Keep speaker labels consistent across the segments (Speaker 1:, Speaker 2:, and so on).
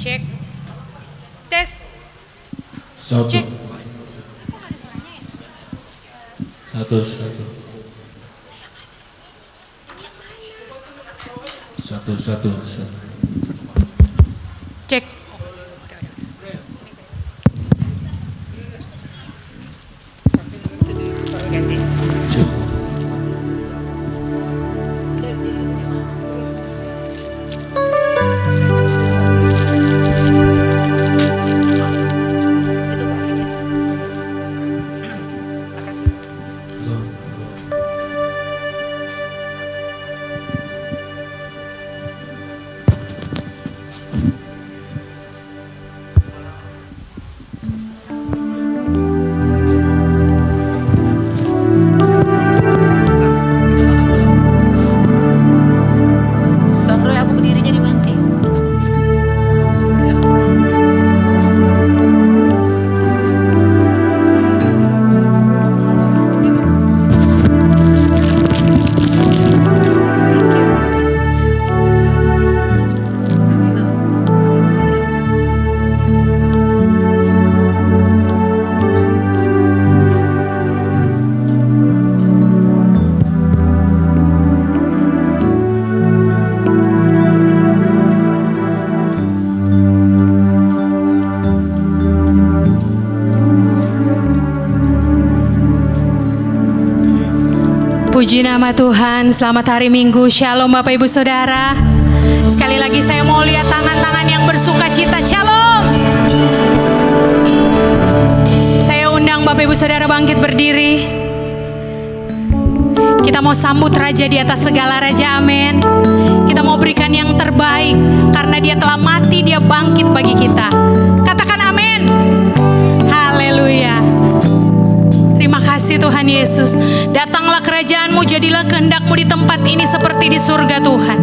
Speaker 1: Cek. Tes.
Speaker 2: Satu.
Speaker 1: Cek.
Speaker 2: Satu. Satu.
Speaker 1: Cek.
Speaker 2: Cek.
Speaker 3: Bang Roy, aku berdirinya di manti.
Speaker 1: Puji nama Tuhan, selamat hari Minggu, Shalom Bapak Ibu Saudara. Sekali lagi saya mau lihat tangan-tangan yang bersuka cita, Shalom. Saya undang Bapak Ibu Saudara bangkit berdiri. Kita mau sambut Raja di atas segala Raja, amin. Kita mau berikan yang terbaik, karena Dia telah mati, Dia bangkit bagi kita. Katakan amin. Haleluya. Terima kasih Tuhan Yesus. Datanglah kerajaan-Mu, jadilah kehendak-Mu di tempat ini seperti di surga Tuhan.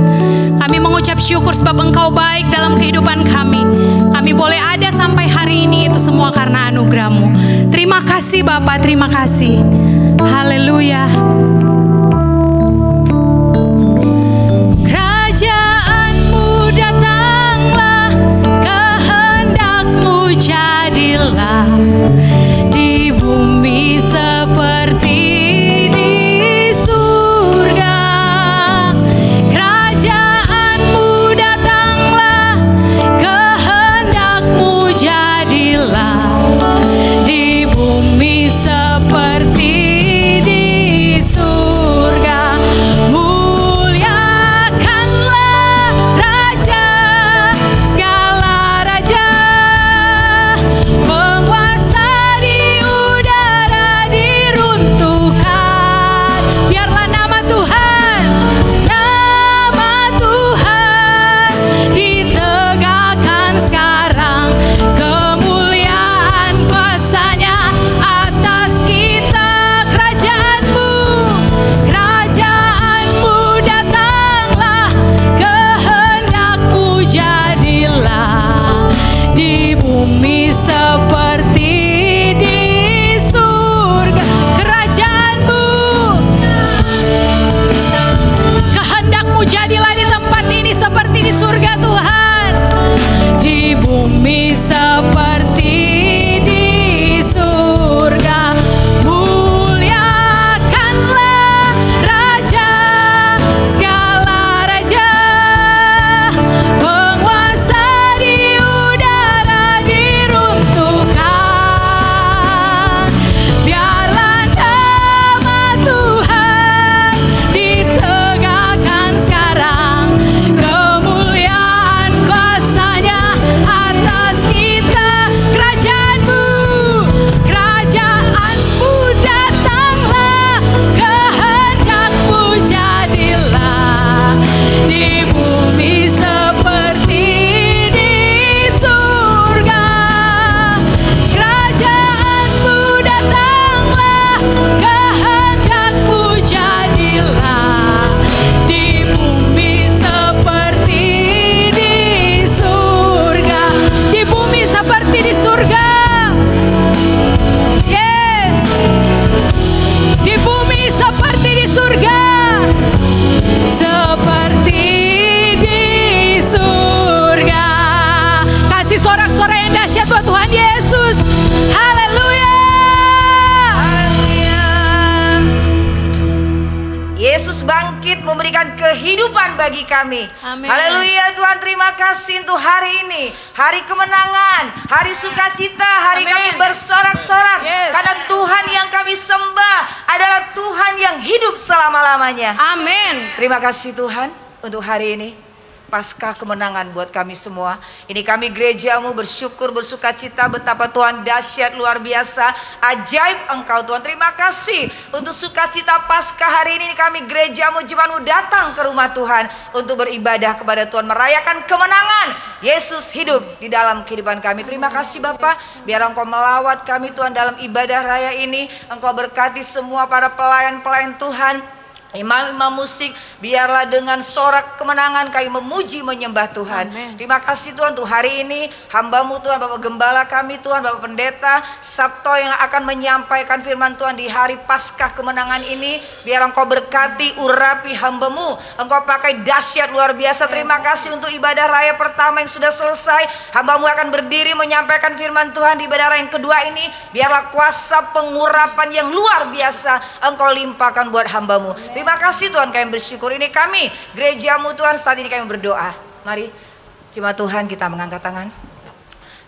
Speaker 1: Kami mengucap syukur sebab Engkau baik dalam kehidupan kami. Kami boleh ada sampai hari ini, itu semua karena anugerah-Mu. Terima kasih Bapa, terima kasih. Haleluya. Kerajaan-Mu datanglah, kehendak-Mu jadilah di bumi seperti di surga. Kerajaan-Mu datanglah, kehendak-Mu jadilah di bumi seperti di
Speaker 4: Yesus bangkit memberikan kehidupan bagi kami.
Speaker 1: Amin.
Speaker 4: Haleluya Tuhan, terima kasih untuk hari ini, hari kemenangan, hari sukacita, hari
Speaker 1: Amin.
Speaker 4: kami bersorak-sorak.
Speaker 1: Yes.
Speaker 4: Karena Tuhan yang kami sembah adalah Tuhan yang hidup selama-lamanya.
Speaker 1: Amin.
Speaker 4: Terima kasih Tuhan untuk hari ini, Paskah kemenangan buat kami semua. Ini kami gerejamu bersyukur, bersukacita betapa Tuhan dahsyat, luar biasa, ajaib Engkau Tuhan. Terima kasih untuk sukacita Paskah hari ini kami gerejamu, jemaatmu datang ke rumah Tuhan untuk beribadah kepada Tuhan, merayakan kemenangan Yesus hidup di dalam kehidupan kami. Terima kasih Bapa, biar Engkau melawat kami Tuhan dalam ibadah raya ini. Engkau berkati semua para pelayan-pelayan Tuhan, imam-imam musik, biarlah dengan sorak kemenangan kami memuji menyembah Tuhan.
Speaker 1: Amen.
Speaker 4: Terima kasih Tuhan untuk hari ini, hamba-Mu Tuhan, Bapak Gembala kami Tuhan, Bapak Pendeta Sabto yang akan menyampaikan firman Tuhan di hari Paskah kemenangan ini. Biar Engkau berkati, urapi hamba-Mu, Engkau pakai dahsyat luar biasa. Terima kasih untuk ibadah raya pertama yang sudah selesai. Hamba-Mu akan berdiri menyampaikan firman Tuhan di ibadah raya yang kedua ini. Biarlah kuasa pengurapan yang luar biasa Engkau limpahkan buat hamba-Mu. Terima kasih Tuhan, kami bersyukur. Ini kami gerejamu Tuhan, saat ini kami berdoa. Mari jemaat Tuhan kita mengangkat tangan.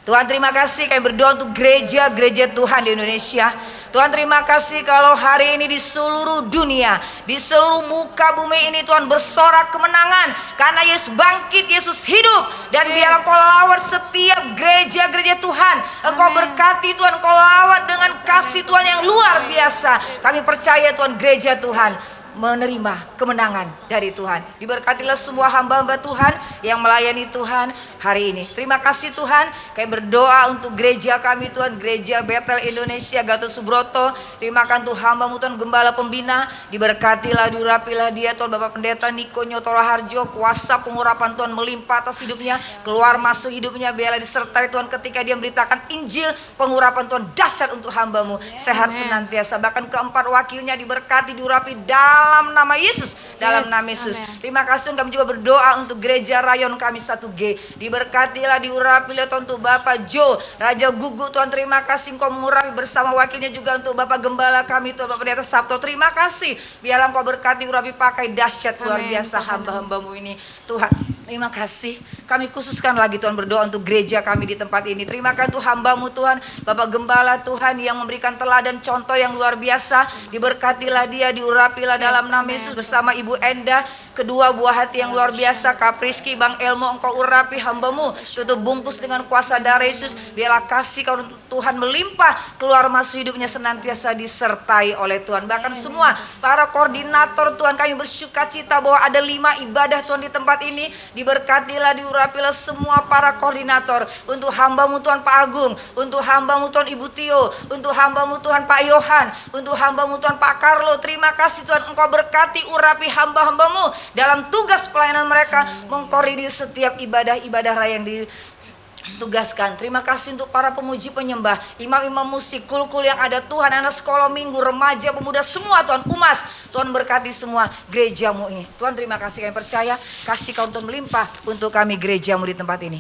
Speaker 4: Tuhan terima kasih, kami berdoa untuk gereja-gereja Tuhan di Indonesia. Tuhan terima kasih kalau hari ini di seluruh dunia, di seluruh muka bumi ini Tuhan bersorak kemenangan. Karena Yesus bangkit, Yesus hidup. Dan biar Engkau lawat setiap gereja-gereja Tuhan. Engkau berkati Tuhan, Engkau lawat dengan kasih Tuhan yang luar biasa. Kami percaya Tuhan, gereja Tuhan menerima kemenangan dari Tuhan. Diberkatilah semua hamba-hamba Tuhan yang melayani Tuhan hari ini. Terima kasih Tuhan. Kami berdoa untuk gereja kami Tuhan, gereja Betel Indonesia Gatot Subroto. Terima kasih untuk hamba-Mu Tuhan, Gembala Pembina. Diberkatilah, diurapilah dia Tuhan, Bapak Pendeta Niko Nyoto Harjo. Kuasa pengurapan Tuhan melimpah atas hidupnya, keluar masuk hidupnya. Biarlah disertai Tuhan ketika dia memberitakan Injil. Pengurapan Tuhan dahsyat untuk hamba-Mu, sehat senantiasa. Bahkan keempat wakilnya diberkati, diurapi dalam nama Yesus, dalam nama Yesus.
Speaker 1: Amen.
Speaker 4: Terima kasih Tuhan, kami juga berdoa untuk gereja rayon kami 1G. Diberkatilah, diurapilah Tuhan untuk Bapak Jo Raja Gugu Tuhan. Terima kasih Engkau mengurapi bersama wakilnya juga untuk Bapak Gembala kami Tuhan, Bapak Pendeta Sabto. Terima kasih, biarlah Engkau berkati, urapi, pakai dahsyat luar
Speaker 1: Amen.
Speaker 4: biasa hamba-hamba-Mu ini Tuhan. Terima kasih. Kami khususkan lagi Tuhan berdoa untuk gereja kami di tempat ini. Terima kasih Tuhan, hamba-Mu Tuhan, Bapak Gembala Tuhan yang memberikan teladan contoh yang luar biasa. Diberkatilah dia, diurapilah dalam nama Yesus bersama Ibu Enda. Kedua buah hati yang luar biasa, Kak Priski, Bang Elmo, Engkau urapi hamba-Mu. Tutup bungkus dengan kuasa darah Yesus. Biarlah kasih Kau Tuhan melimpah, keluar masuk hidupnya senantiasa disertai oleh Tuhan. Bahkan semua para koordinator Tuhan, kami bersukacita bahwa ada 5 ibadah Tuhan di tempat ini. Diberkatilah, diurapilah semua para koordinator. Untuk hamba-Mu Tuhan Pak Agung, untuk hamba-Mu Tuhan Ibu Tio, untuk hamba-Mu Tuhan Pak Yohan, untuk hamba-Mu Tuhan Pak Carlo. Terima kasih Tuhan, Engkau berkati, urapi hamba-hamba-Mu dalam tugas pelayanan mereka, mengkoordinir setiap ibadah-ibadah raya yang ditugaskan. Terima kasih untuk para pemuji penyembah, imam-imam musik, kul-kul yang ada Tuhan, anak sekolah minggu, remaja, pemuda, semua Tuhan, umas. Tuhan berkati semua gerejamu ini. Tuhan terima kasih, kami percaya kasih Kau Tuhan melimpah untuk kami gerejamu di tempat ini.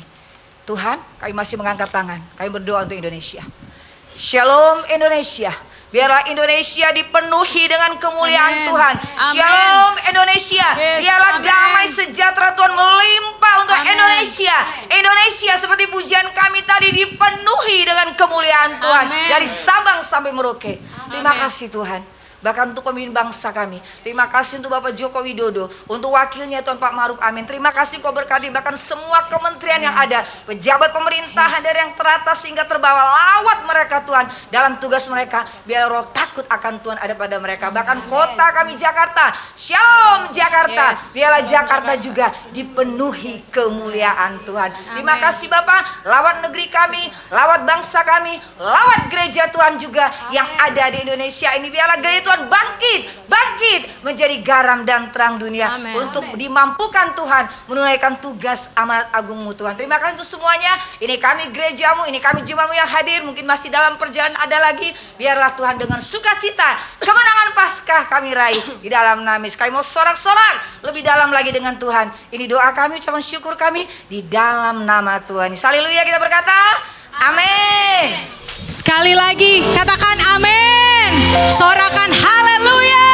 Speaker 4: Tuhan, kami masih mengangkat tangan, kami berdoa untuk Indonesia. Shalom Indonesia. Biarlah Indonesia dipenuhi dengan kemuliaan
Speaker 1: Amen.
Speaker 4: Tuhan.
Speaker 1: Amen.
Speaker 4: Shalom Indonesia.
Speaker 1: Yes,
Speaker 4: Biarlah
Speaker 1: amen.
Speaker 4: damai sejahtera Tuhan melimpah untuk
Speaker 1: Amen.
Speaker 4: Indonesia. Indonesia seperti pujian kami tadi dipenuhi dengan kemuliaan Tuhan.
Speaker 1: Amen.
Speaker 4: Dari Sabang sampai Merauke. Terima
Speaker 1: Amen.
Speaker 4: kasih Tuhan. Bahkan untuk pemimpin bangsa kami. Terima kasih untuk Bapak Joko Widodo, untuk wakilnya Tuhan Pak Maruf Amin. Terima kasih Kau berkati bahkan semua kementerian yang ada, pejabat pemerintahan dari yang teratas hingga terbawah. Lawat mereka Tuhan dalam tugas mereka. Biar roh takut akan Tuhan ada pada mereka. Bahkan kota kami Jakarta, Shalom Jakarta.
Speaker 1: Yes.
Speaker 4: Biarlah Jakarta juga dipenuhi kemuliaan Tuhan. Terima kasih Bapak, lawat negeri kami, lawat bangsa kami, lawat gereja Tuhan juga yang ada di Indonesia ini. Biarlah gereja Tuhan bangkit menjadi garam dan terang dunia.
Speaker 1: Amen.
Speaker 4: Untuk dimampukan Tuhan menunaikan tugas amanat agungmu Tuhan. Terima kasih untuk semuanya. Ini kami gerejamu, ini kami jemaatmu yang hadir, mungkin masih dalam perjalanan ada lagi. Biarlah Tuhan dengan sukacita kemenangan Paskah kami raih di dalam nama Yesus. Kami mau sorak-sorak lebih dalam lagi dengan Tuhan. Ini doa kami, ucapan syukur kami di dalam nama Tuhan. Haleluya, kita berkata amin.
Speaker 1: Sekali lagi katakan amin. Sorakan haleluya.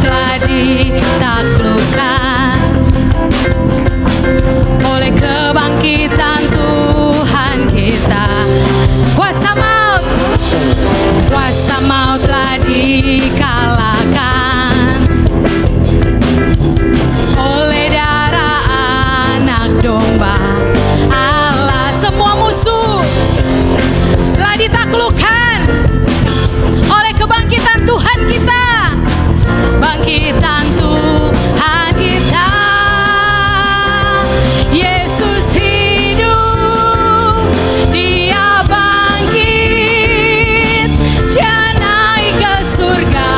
Speaker 1: telah ditaklukkan oleh kebangkitan Tuhan kita. Kuasa maut telah dikalahkan oleh darah anak domba Allah. Semua musuh telah ditaklukkan oleh kebangkitan Tuhan kita. Bangkitan Tuhan kita. Yesus hidup, Dia bangkit, Dia naik ke surga,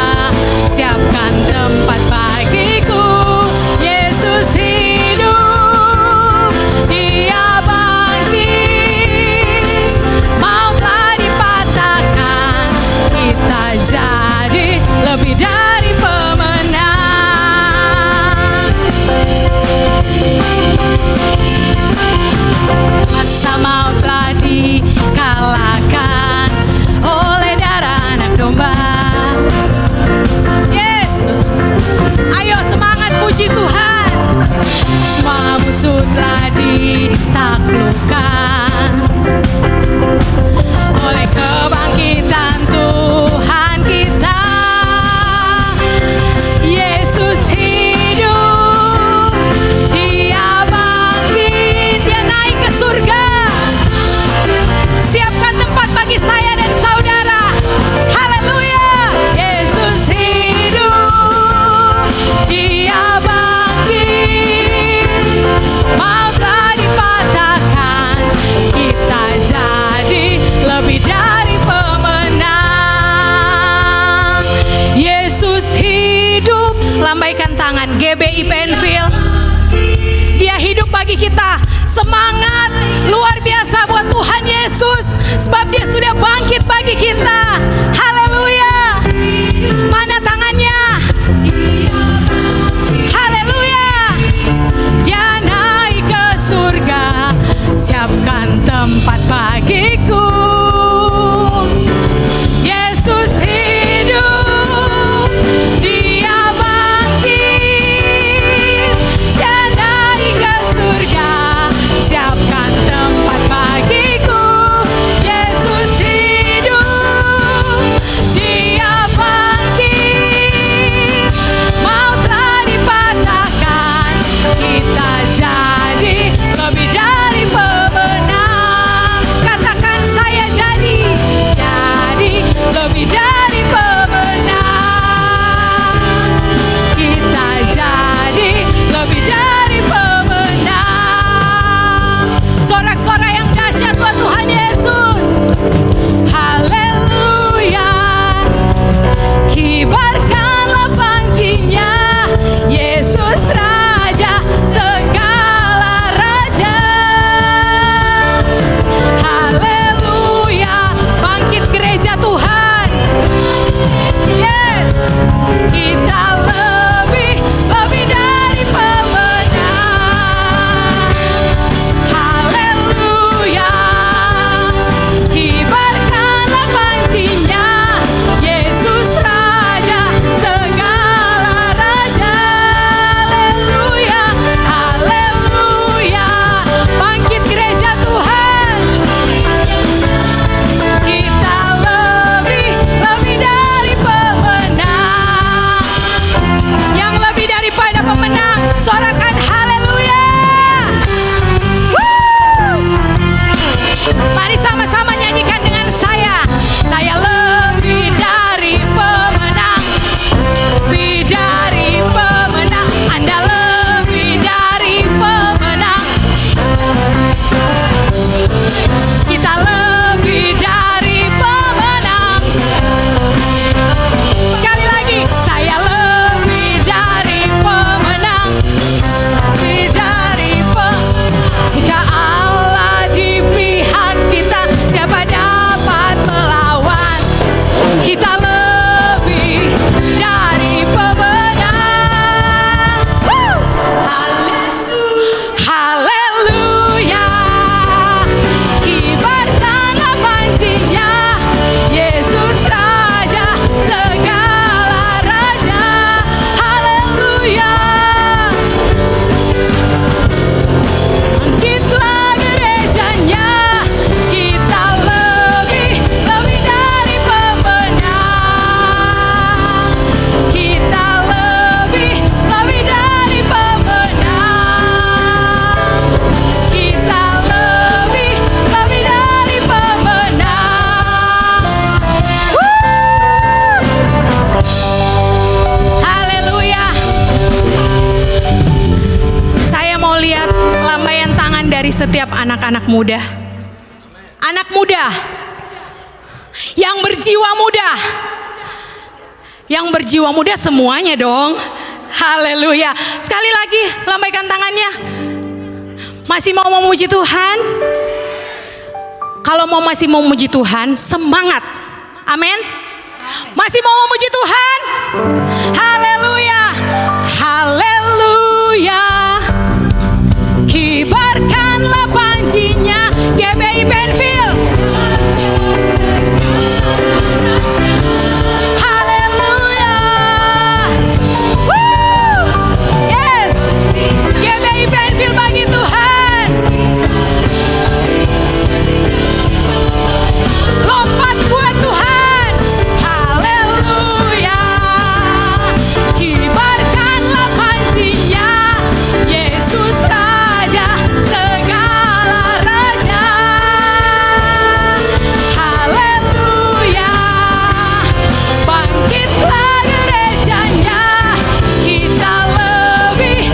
Speaker 1: siapkan tempat bagiku. Yesus hidup, Dia bangkit, maut telah dipatahkan, kita jadi lebih dari pemenang. Masa maut telah dikalahkan oleh darah anak domba. Yes, ayo semangat puji Tuhan. Semua musuh telah ditaklukkan oleh kebangkitan Tuhan kita. Yesus hidup, Dia bangkit, Dia naik ke surga. Siapkan tempat bagi saya dan saudara. Haleluya. Yesus hidup, Dia bangkit, maut telah dipatahkan, kita jadi lebih dari pemenang. Yesus hidup. Lambaikan tangan GBI Penfield. Dia hidup bagi kita. Semangat luar biasa buat Tuhan Yesus, sebab Dia sudah bangkit bagi kita. Haleluya. Mana tangannya? Haleluya. Dia naik ke surga, siapkan tempat bagiku. Yesus hidup, Dia bangkit, Dia naik ke surga, siapkan tempat bagiku. Yesus hidup, setiap anak-anak muda. Anak muda yang berjiwa muda. Yang berjiwa muda semuanya dong. Haleluya. Sekali lagi lambaikan tangannya. Masih mau memuji Tuhan? Kalau masih mau memuji Tuhan, semangat. Amin. Masih mau memuji Tuhan? Haleluya. Haleluya. Kibarkanlah panjinya GBI Penfield. Haleluya. Woo! Yes. GBI Penfield bagi Tuhan. Lompat buat Tuhan. Haleluya. Kibarkanlah panjinya Yesus Raja segala raja. Haleluya. Bangkitlah gerejanya. Kita lebih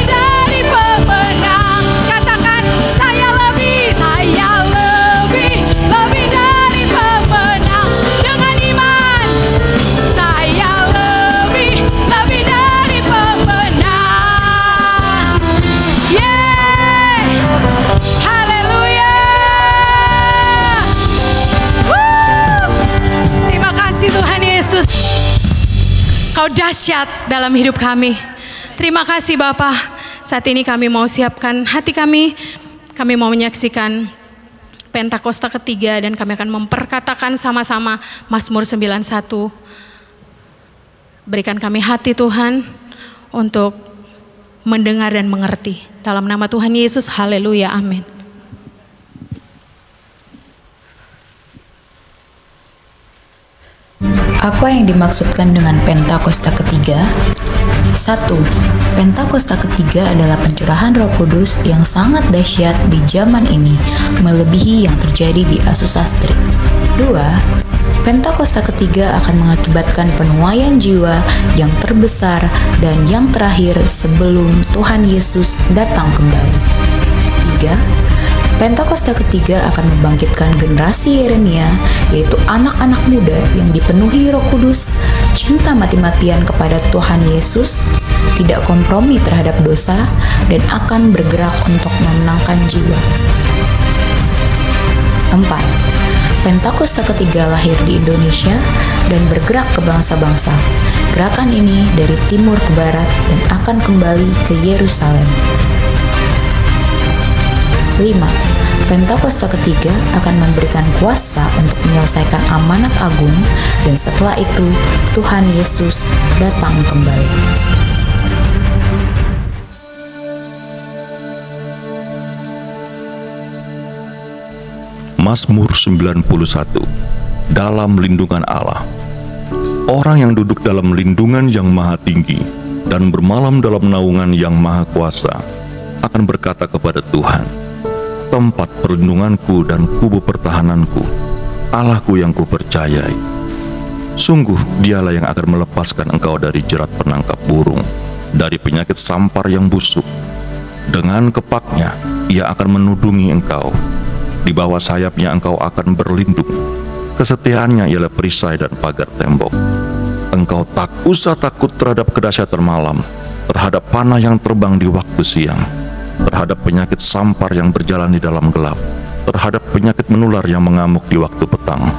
Speaker 1: dari pemenang. Katakan saya lebih dari pemenang. Dengan iman saya lebih dari pemenang. Yeay. Haleluya. Woo. Terima kasih Tuhan Yesus. Kau dahsyat dalam hidup kami. Terima kasih Bapa. Saat ini kami mau siapkan hati kami. Kami mau menyaksikan Pentakosta ketiga dan kami akan memperkatakan sama-sama Mazmur 91. Berikan kami hati Tuhan untuk mendengar dan mengerti. Dalam nama Tuhan Yesus, haleluya, amin.
Speaker 5: Apa yang dimaksudkan dengan Pentakosta ketiga? 1. Pentakosta ketiga adalah pencurahan Roh Kudus yang sangat dahsyat di zaman ini, melebihi yang terjadi di Asusastri. 2. Pentakosta ketiga akan mengakibatkan penuaian jiwa yang terbesar dan yang terakhir sebelum Tuhan Yesus datang kembali. 3. Pentakosta ketiga akan membangkitkan generasi Yeremia, yaitu anak-anak muda yang dipenuhi Roh Kudus, cinta mati-matian kepada Tuhan Yesus, tidak kompromi terhadap dosa, dan akan bergerak untuk memenangkan jiwa. 4. Pentakosta ketiga lahir di Indonesia dan bergerak ke bangsa-bangsa. Gerakan ini dari timur ke barat dan akan kembali ke Yerusalem. 5. Pentakosta ketiga akan memberikan kuasa untuk menyelesaikan amanat agung dan setelah itu Tuhan Yesus datang kembali.
Speaker 6: Mazmur 91. Dalam lindungan Allah. Orang yang duduk dalam lindungan yang maha tinggi dan bermalam dalam naungan yang maha kuasa akan berkata kepada Tuhan, tempat perlindunganku dan kubu pertahananku, Allahku yang kupercayai. Sungguh dialah yang akan melepaskan engkau dari jerat penangkap burung, dari penyakit sampar yang busuk. Dengan kepaknya ia akan menudungi engkau. Di bawah sayapnya engkau akan berlindung. Kesetiaannya ialah perisai dan pagar tembok. Engkau tak usah takut terhadap kedahsyatan malam, terhadap panah yang terbang di waktu siang, terhadap penyakit sampar yang berjalan di dalam gelap, terhadap penyakit menular yang mengamuk di waktu petang.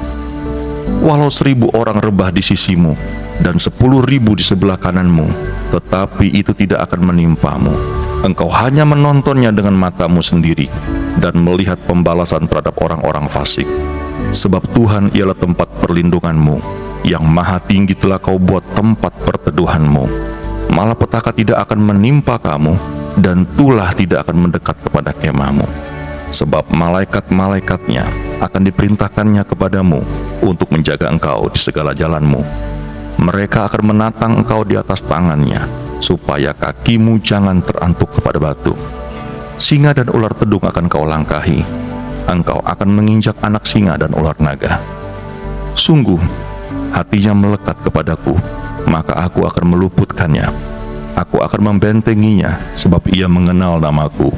Speaker 6: Walau 1.000 orang rebah di sisimu dan 10.000 di sebelah kananmu, tetapi itu tidak akan menimpamu. Engkau hanya menontonnya dengan matamu sendiri dan melihat pembalasan terhadap orang-orang fasik. Sebab Tuhan ialah tempat perlindunganmu, yang maha tinggi telah kau buat tempat perteduhanmu. Malapetaka tidak akan menimpa kamu, dan tulah tidak akan mendekat kepada kemahmu. Sebab malaikat-malaikatnya akan diperintahkannya kepadamu untuk menjaga engkau di segala jalanmu. Mereka akan menatang engkau di atas tangannya, supaya kakimu jangan terantuk kepada batu. Singa dan ular tedung akan kau langkahi. Engkau akan menginjak anak singa dan ular naga. Sungguh, hatinya melekat kepadaku, maka aku akan meluputkannya. Aku akan membentenginya, sebab ia mengenal namaku.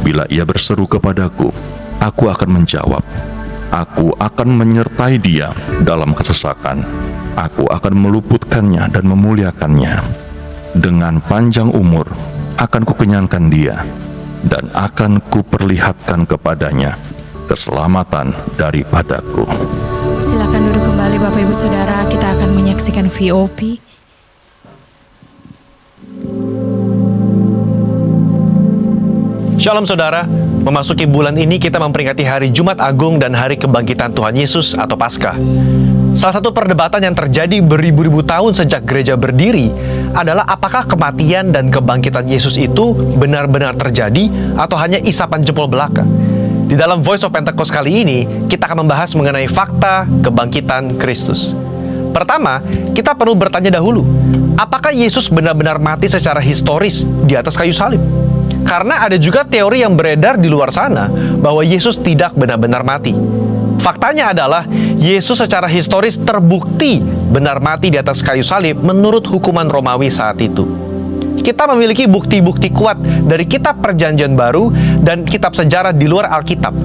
Speaker 6: Bila ia berseru kepadaku, aku akan menjawab. Aku akan menyertai dia dalam kesesakan. Aku akan meluputkannya dan memuliakannya. Dengan panjang umur akan kukenyangkan dia, dan akan kuperlihatkan kepadanya keselamatan daripadaku.
Speaker 1: Silakan duduk kembali Bapak Ibu Saudara, kita akan menyaksikan VOP.
Speaker 7: Shalom saudara, memasuki bulan ini kita memperingati hari Jumat Agung dan hari kebangkitan Tuhan Yesus atau Paskah. Salah satu perdebatan yang terjadi beribu-ribu tahun sejak gereja berdiri adalah apakah kematian dan kebangkitan Yesus itu benar-benar terjadi atau hanya isapan jempol belaka. Di dalam Voice of Pentecost kali ini, kita akan membahas mengenai fakta kebangkitan Kristus. Pertama, kita perlu bertanya dahulu, apakah Yesus benar-benar mati secara historis di atas kayu salib? Karena ada juga teori yang beredar di luar sana bahwa Yesus tidak benar-benar mati. Faktanya adalah Yesus secara historis terbukti benar mati di atas kayu salib menurut hukuman Romawi saat itu. Kita memiliki bukti-bukti kuat dari kitab Perjanjian Baru dan kitab sejarah di luar Alkitab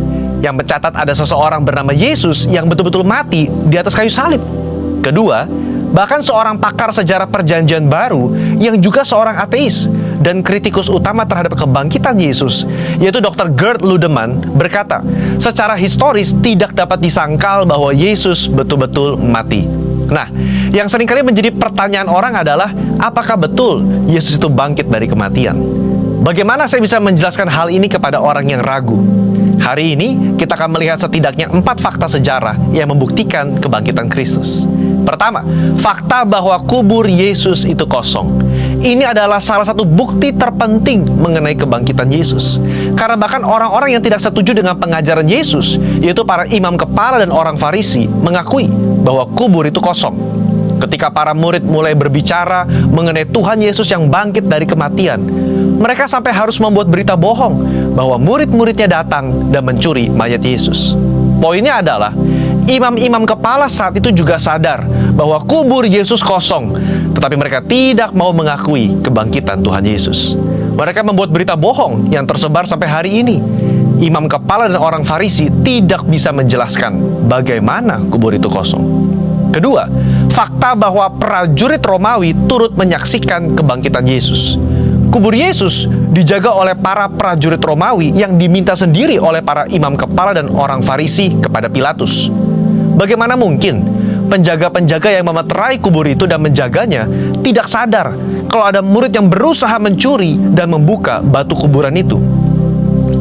Speaker 7: yang mencatat ada seseorang bernama Yesus yang betul-betul mati di atas kayu salib. Kedua, bahkan seorang pakar sejarah Perjanjian Baru yang juga seorang ateis dan kritikus utama terhadap kebangkitan Yesus, yaitu Dr. Gerd Ludemann, berkata, secara historis tidak dapat disangkal bahwa Yesus betul-betul mati. Nah, yang seringkali menjadi pertanyaan orang adalah, apakah betul Yesus itu bangkit dari kematian? Bagaimana saya bisa menjelaskan hal ini kepada orang yang ragu? Hari ini, kita akan melihat setidaknya 4 fakta sejarah yang membuktikan kebangkitan Kristus. Pertama, fakta bahwa kubur Yesus itu kosong. Ini adalah salah satu bukti terpenting mengenai kebangkitan Yesus. Karena bahkan orang-orang yang tidak setuju dengan pengajaran Yesus, yaitu para imam kepala dan orang Farisi, mengakui bahwa kubur itu kosong. Ketika para murid mulai berbicara mengenai Tuhan Yesus yang bangkit dari kematian, mereka sampai harus membuat berita bohong bahwa murid-muridnya datang dan mencuri mayat Yesus. Poinnya adalah, imam-imam kepala saat itu juga sadar bahwa kubur Yesus kosong, tetapi mereka tidak mau mengakui kebangkitan Tuhan Yesus. Mereka membuat berita bohong yang tersebar sampai hari ini. Imam kepala dan orang Farisi tidak bisa menjelaskan bagaimana kubur itu kosong. Kedua, fakta bahwa prajurit Romawi turut menyaksikan kebangkitan Yesus. Kubur Yesus dijaga oleh para prajurit Romawi yang diminta sendiri oleh para imam kepala dan orang Farisi kepada Pilatus. Bagaimana mungkin penjaga-penjaga yang memeterai kubur itu dan menjaganya tidak sadar kalau ada murid yang berusaha mencuri dan membuka batu kuburan itu?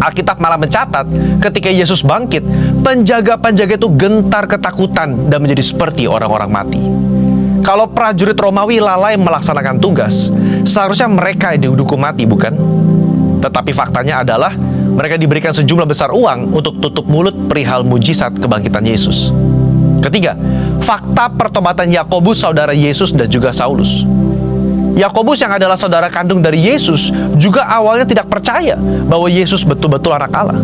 Speaker 7: Alkitab malah mencatat ketika Yesus bangkit, penjaga-penjaga itu gentar ketakutan dan menjadi seperti orang-orang mati. Kalau prajurit Romawi lalai melaksanakan tugas, seharusnya mereka dihukum mati, bukan? Tetapi faktanya adalah mereka diberikan sejumlah besar uang untuk tutup mulut perihal mujizat kebangkitan Yesus. Ketiga, fakta pertobatan Yakobus saudara Yesus dan juga Saulus. Yakobus yang adalah saudara kandung dari Yesus juga awalnya tidak percaya bahwa Yesus betul-betul anak Allah.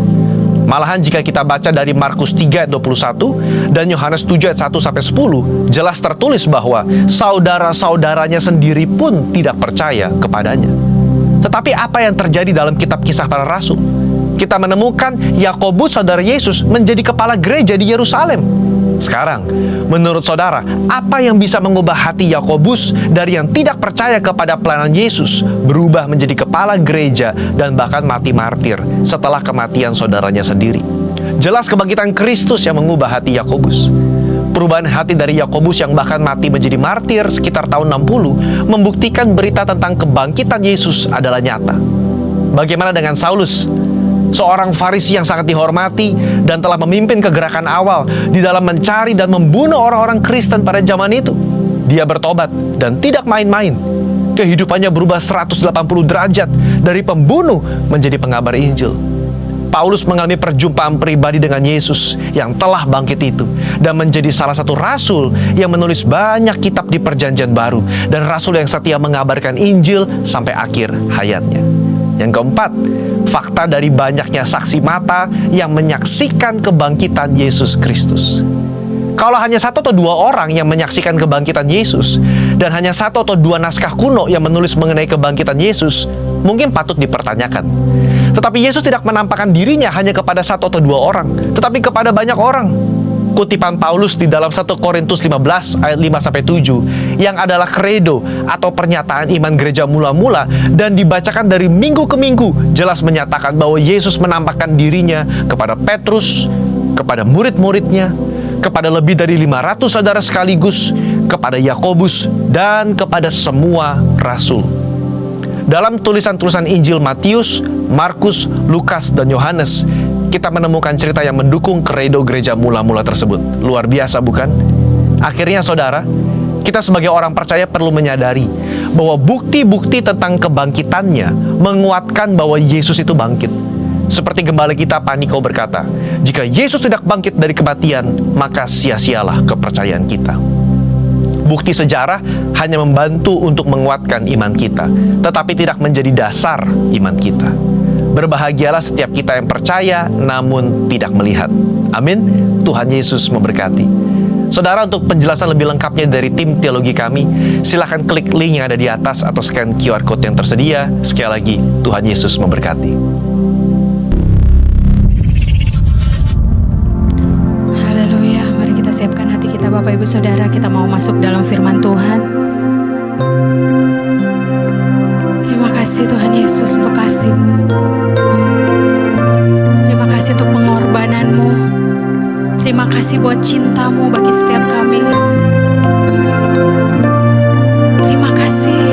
Speaker 7: Malahan jika kita baca dari Markus 3 ayat 21 dan Yohanes 7 ayat 1-10, jelas tertulis bahwa saudara-saudaranya sendiri pun tidak percaya kepadanya. Tetapi apa yang terjadi dalam kitab Kisah Para Rasul? Kita menemukan Yakobus saudara Yesus menjadi kepala gereja di Yerusalem. Sekarang, menurut saudara, apa yang bisa mengubah hati Yakobus dari yang tidak percaya kepada pelayanan Yesus berubah menjadi kepala gereja dan bahkan mati martir setelah kematian saudaranya sendiri? Jelas kebangkitan Kristus yang mengubah hati Yakobus. Perubahan hati dari Yakobus yang bahkan mati menjadi martir sekitar tahun 60 membuktikan berita tentang kebangkitan Yesus adalah nyata. Bagaimana dengan Saulus? Seorang Farisi yang sangat dihormati dan telah memimpin kegerakan awal di dalam mencari dan membunuh orang-orang Kristen pada zaman itu. Dia bertobat dan tidak main-main. Kehidupannya berubah 180 derajat dari pembunuh menjadi pengabar Injil. Paulus mengalami perjumpaan pribadi dengan Yesus yang telah bangkit itu dan menjadi salah satu rasul yang menulis banyak kitab di Perjanjian Baru dan rasul yang setia mengabarkan Injil sampai akhir hayatnya. Yang keempat, fakta dari banyaknya saksi mata yang menyaksikan kebangkitan Yesus Kristus. Kalau hanya satu atau dua orang yang menyaksikan kebangkitan Yesus, dan hanya satu atau dua naskah kuno yang menulis mengenai kebangkitan Yesus, mungkin patut dipertanyakan. Tetapi Yesus tidak menampakkan dirinya hanya kepada satu atau dua orang, tetapi kepada banyak orang. Kutipan Paulus di dalam 1 Korintus 15 ayat 5-7 yang adalah kredo atau pernyataan iman gereja mula-mula dan dibacakan dari minggu ke minggu, jelas menyatakan bahwa Yesus menampakkan dirinya kepada Petrus, kepada murid-muridnya, kepada lebih dari 500 saudara sekaligus, kepada Yakobus, dan kepada semua rasul. Dalam tulisan-tulisan Injil Matius, Markus, Lukas, dan Yohanes, kita menemukan cerita yang mendukung kredo gereja mula-mula tersebut. Luar biasa, bukan? Akhirnya, saudara, kita sebagai orang percaya perlu menyadari bahwa bukti-bukti tentang kebangkitannya menguatkan bahwa Yesus itu bangkit. Seperti gembala kita Paniko berkata, jika Yesus tidak bangkit dari kematian, maka sia-sialah kepercayaan kita. Bukti sejarah hanya membantu untuk menguatkan iman kita, tetapi tidak menjadi dasar iman kita. Berbahagialah setiap kita yang percaya namun tidak melihat. Amin. Tuhan Yesus memberkati. Saudara, untuk penjelasan lebih lengkapnya dari tim teologi kami, silahkan klik link yang ada di atas atau scan QR Code yang tersedia. Sekali lagi, Tuhan Yesus memberkati.
Speaker 1: Haleluya, mari kita siapkan hati kita Bapak Ibu Saudara, kita mau masuk dalam firman Tuhan. Terima kasih Tuhan Yesus untuk kasih. Terima kasih untuk pengorbanan-Mu. Terima kasih buat cinta-Mu bagi setiap kami. Terima kasih.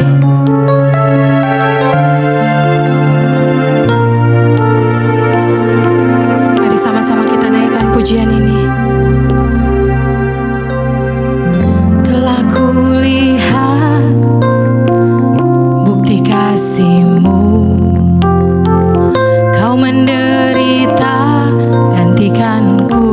Speaker 1: Mari sama-sama kita naikkan pujian ini. Telah kulihat bukti kasih-Mu, Kau menderita gantikanku.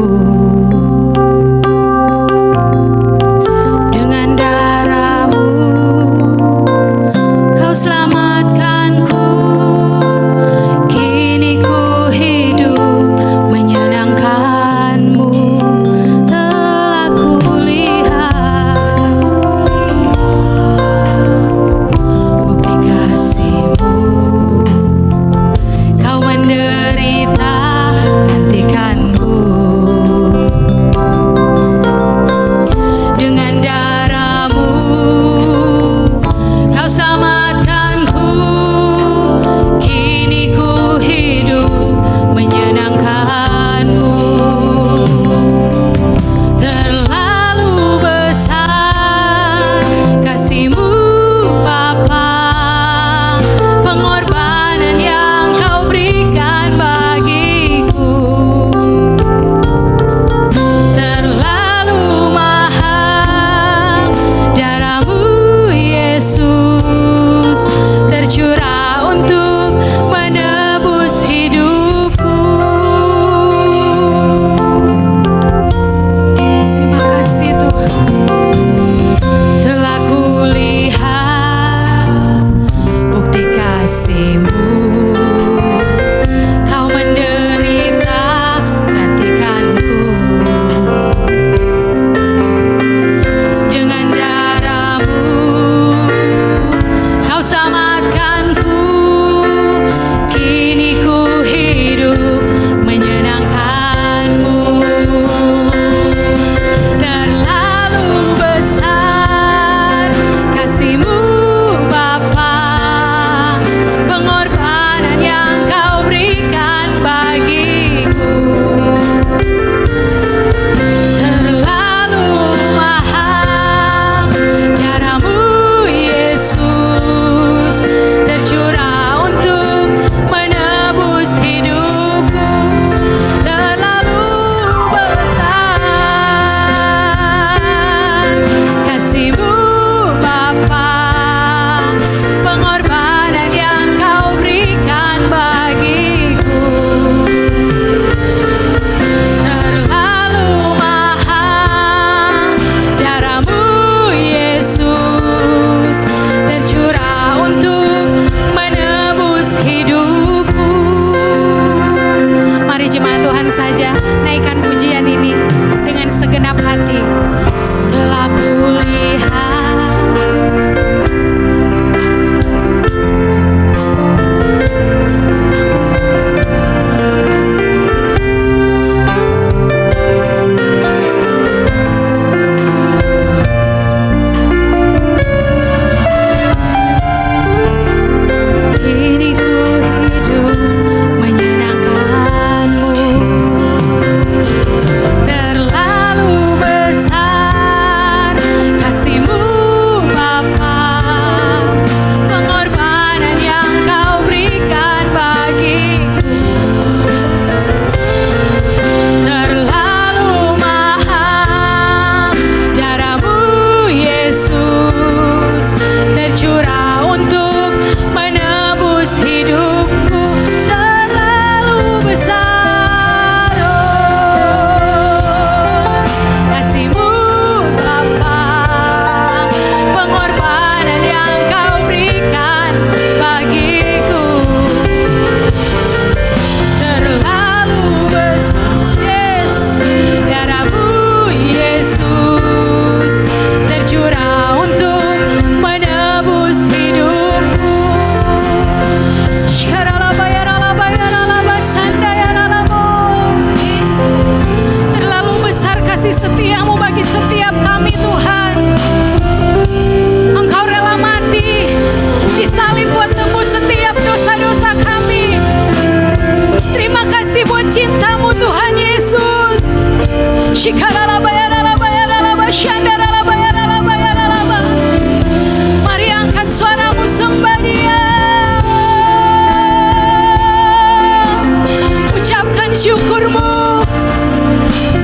Speaker 1: syukur-Mu,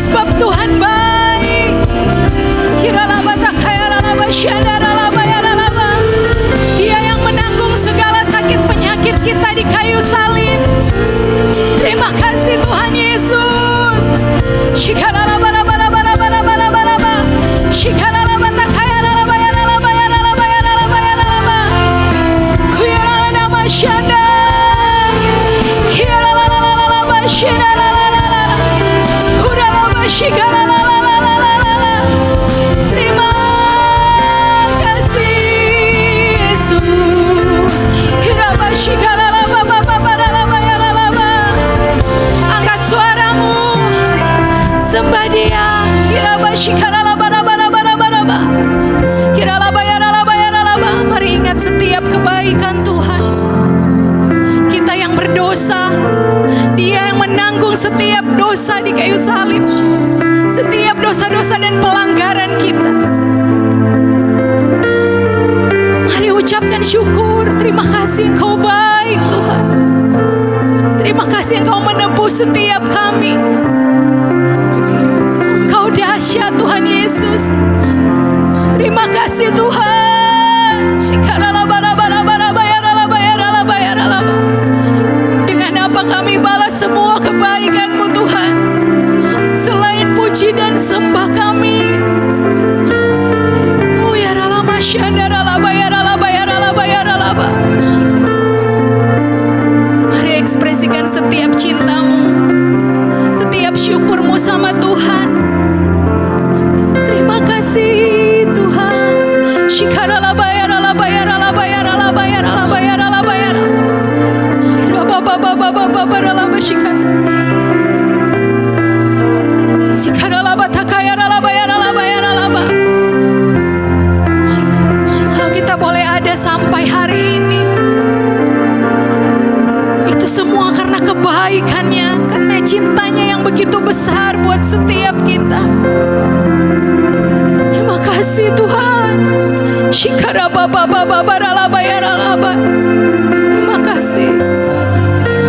Speaker 1: sebab Tuhan baik. Kiralaba takayaralaba syadaralaba yaralaba. Dia yang menanggung segala sakit penyakit kita di kayu salib. Terima kasih Tuhan Yesus. Shikaralaba raba raba raba raba raba raba. Shikaralaba takayaralaba yaralaba yaralaba yaralaba yaralaba. Kuyaralaba syada. Kiralalalaba syadalalala. Kuralaba shikaralalalala. Terima kasih Yesus. Kiraba shikaralaba baba baralaba yaralaba. Angkat suaramu, sembah Dia. Kiraba shikaralaba raba raba raba raba. Kiralaba yaralaba yaralaba. Mari ingat setiap kebaikan Tuhan. Kita yang berdosa, Dia yang menanggung setiap dosa di kayu salib, setiap dosa-dosa dan pelanggaran kita. Mari ucapkan syukur. Terima kasih Engkau baik Tuhan. Terima kasih Engkau menebus setiap kami. Engkau dahsyat Tuhan Yesus. Terima kasih Tuhan. Shikaralabarabarabarabarabayaralabayaralabayaralaba. Dengan apa kami balas semua kebaikan-Mu Tuhan, selain puji dan sembah kami. Oh yaralama syadaralaba yaralaba yaralaba yaralaba. Mari ekspresikan setiap cinta-Mu, setiap syukur-Mu sama Tuhan. Terima kasih Tuhan. Shikaralaba yaralaba yaralaba yaralaba yaralaba yaralaba yaralaba. Kirababababababababa shikar. Shikaralaba takayaralaba yaralaba yaralaba. Kalau kita boleh ada sampai hari ini, itu semua karena kebaikannya, karena cintanya yang begitu besar buat setiap kita. Terima kasih Tuhan. Shikarabababababaralalaba yaralaba. Terima kasih.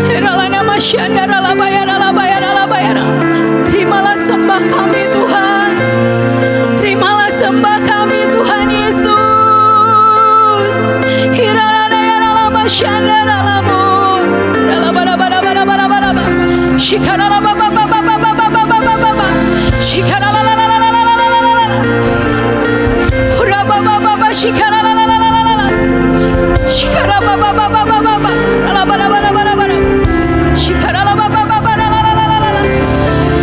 Speaker 1: Heralana masyandaralaba yaralaba yaralaba yaralaba. Terimalah sembah kami Tuhan. Terimalah sembah kami Tuhan Yesus. Hiralana yaralaba syandaralamu. Ralabarabarabarabarabaraba. Shikarababababababababababa. Shikaralalalalalalala. Hurababababa shikaralalalala. Shikarababababababa. Ralabarabarabarabara. Shikaralababababaralalala.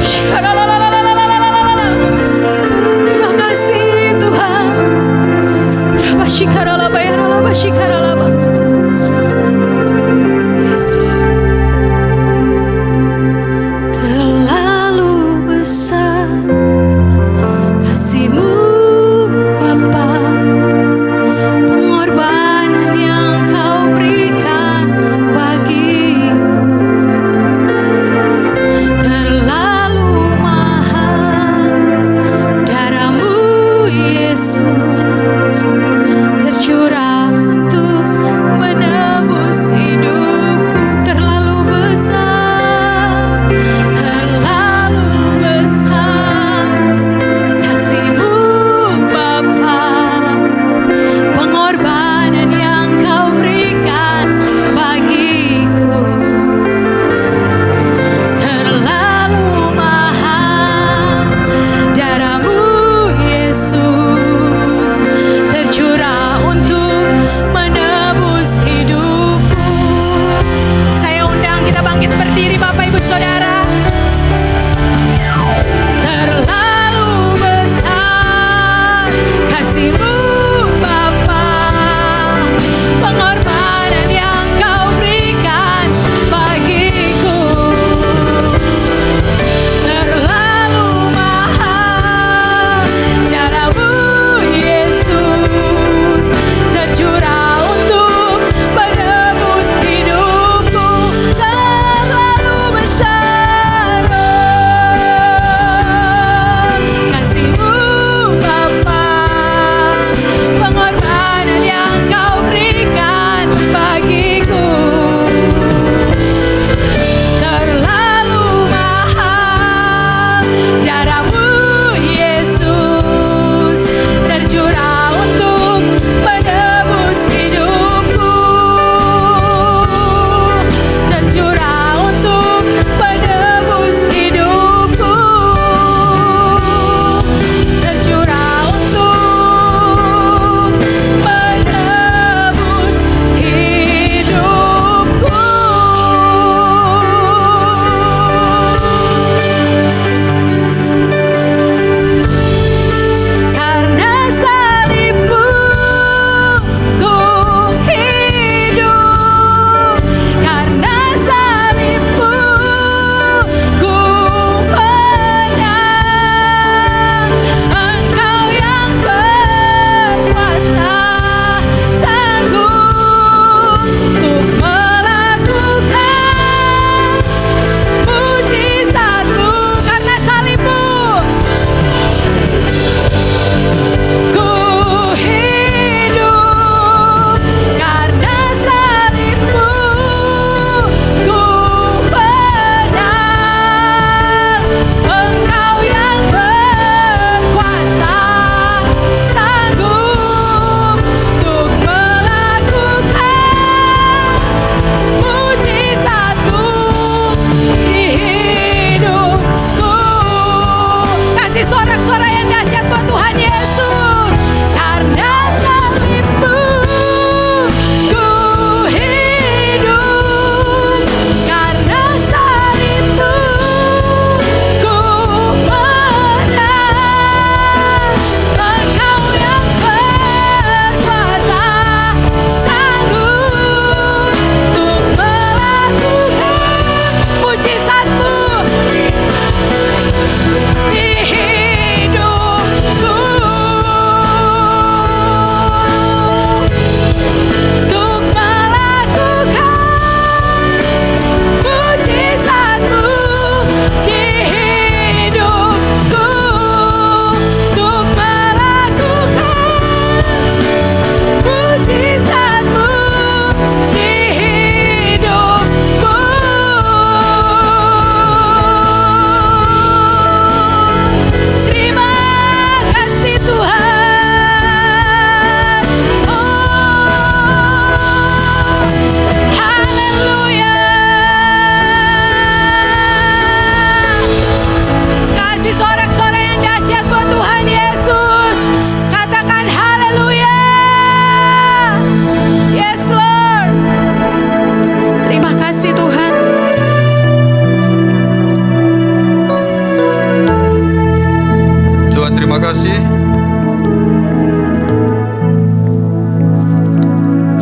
Speaker 1: Shikaralalalalalalala. Terima kasih Tuhan. Raba shikaralaba yaralaba shikaralaba. Yes Lord. Terlalu besar kasih-Mu Bapa, pengorbanan yang Kau berikan bagiku terlalu mahal. Darah-Mu Yesus tercurah untuk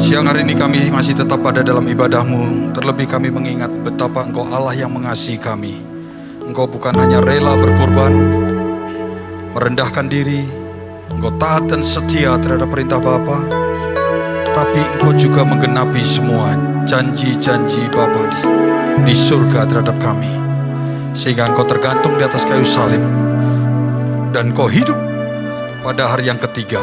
Speaker 8: Siang hari ini kami masih tetap ada dalam ibadah-Mu. Terlebih kami mengingat betapa Engkau Allah yang mengasihi kami. Engkau bukan hanya rela berkorban, merendahkan diri, Engkau taat dan setia terhadap perintah Bapa, tapi Engkau juga menggenapi semua janji-janji Bapa di surga terhadap kami. Sehingga Engkau tergantung di atas kayu salib, dan Engkau hidup pada hari yang ketiga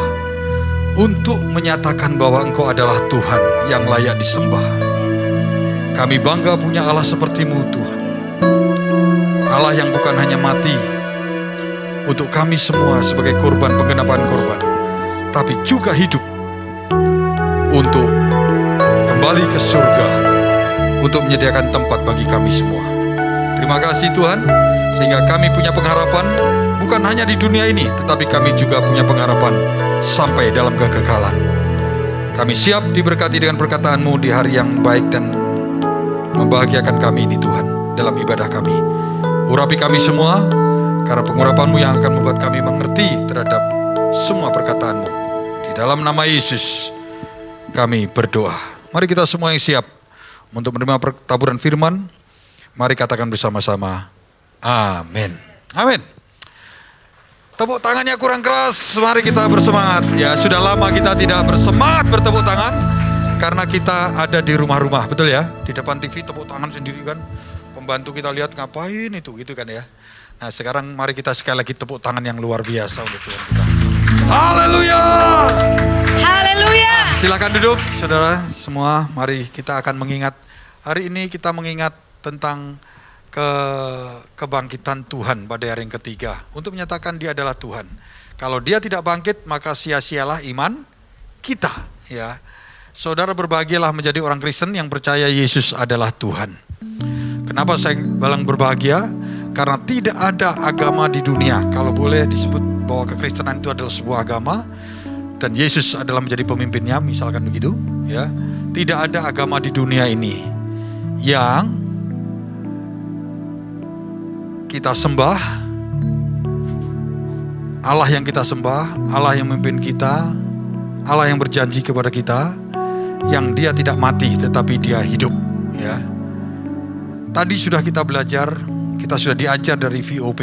Speaker 8: untuk menyatakan bahwa Engkau adalah Tuhan yang layak disembah. Kami bangga punya Allah seperti-Mu, Tuhan. Allah yang bukan hanya mati untuk kami semua sebagai korban, penggenapan korban, tapi juga hidup untuk kembali ke surga, untuk menyediakan tempat bagi kami semua. Terima kasih Tuhan, sehingga kami punya pengharapan bukan hanya di dunia ini, tetapi kami juga punya pengharapan sampai dalam kekekalan. Kami siap diberkati dengan perkataan-Mu di hari yang baik dan membahagiakan kami ini Tuhan, dalam ibadah kami. Urapi kami semua, karena pengurapan-Mu yang akan membuat kami mengerti terhadap semua perkataan-Mu. Di dalam nama Yesus kami berdoa. Mari kita semua yang siap untuk menerima pertaburan firman, mari katakan bersama-sama, amin. Amin. Tepuk tangannya kurang keras, mari kita bersemangat. Ya, sudah lama kita tidak bersemangat bertepuk tangan, karena kita ada di rumah-rumah, betul ya? Di depan TV tepuk tangan sendiri kan. Pembantu kita lihat ngapain itu, gitu kan ya. Nah sekarang mari kita sekali lagi tepuk tangan yang luar biasa untuk Tuhan kita. Haleluya.
Speaker 1: Haleluya.
Speaker 8: Silakan duduk saudara semua. Mari kita akan mengingat, hari ini kita mengingat tentang kebangkitan Tuhan pada hari yang ketiga. Untuk menyatakan Dia adalah Tuhan. Kalau Dia tidak bangkit, maka sia-sialah iman kita. Ya, saudara berbahagialah menjadi orang Kristen yang percaya Yesus adalah Tuhan. Kenapa saya bilang berbahagia? Karena tidak ada agama di dunia, kalau boleh disebut bahwa kekristenan itu adalah sebuah agama dan Yesus adalah menjadi pemimpinnya, misalkan begitu, ya. Tidak ada agama di dunia ini yang kita sembah, Allah yang kita sembah, Allah yang memimpin kita, Allah yang berjanji kepada kita, yang Dia tidak mati tetapi Dia hidup, ya. Tadi sudah kita belajar, kita sudah diajar dari VOP,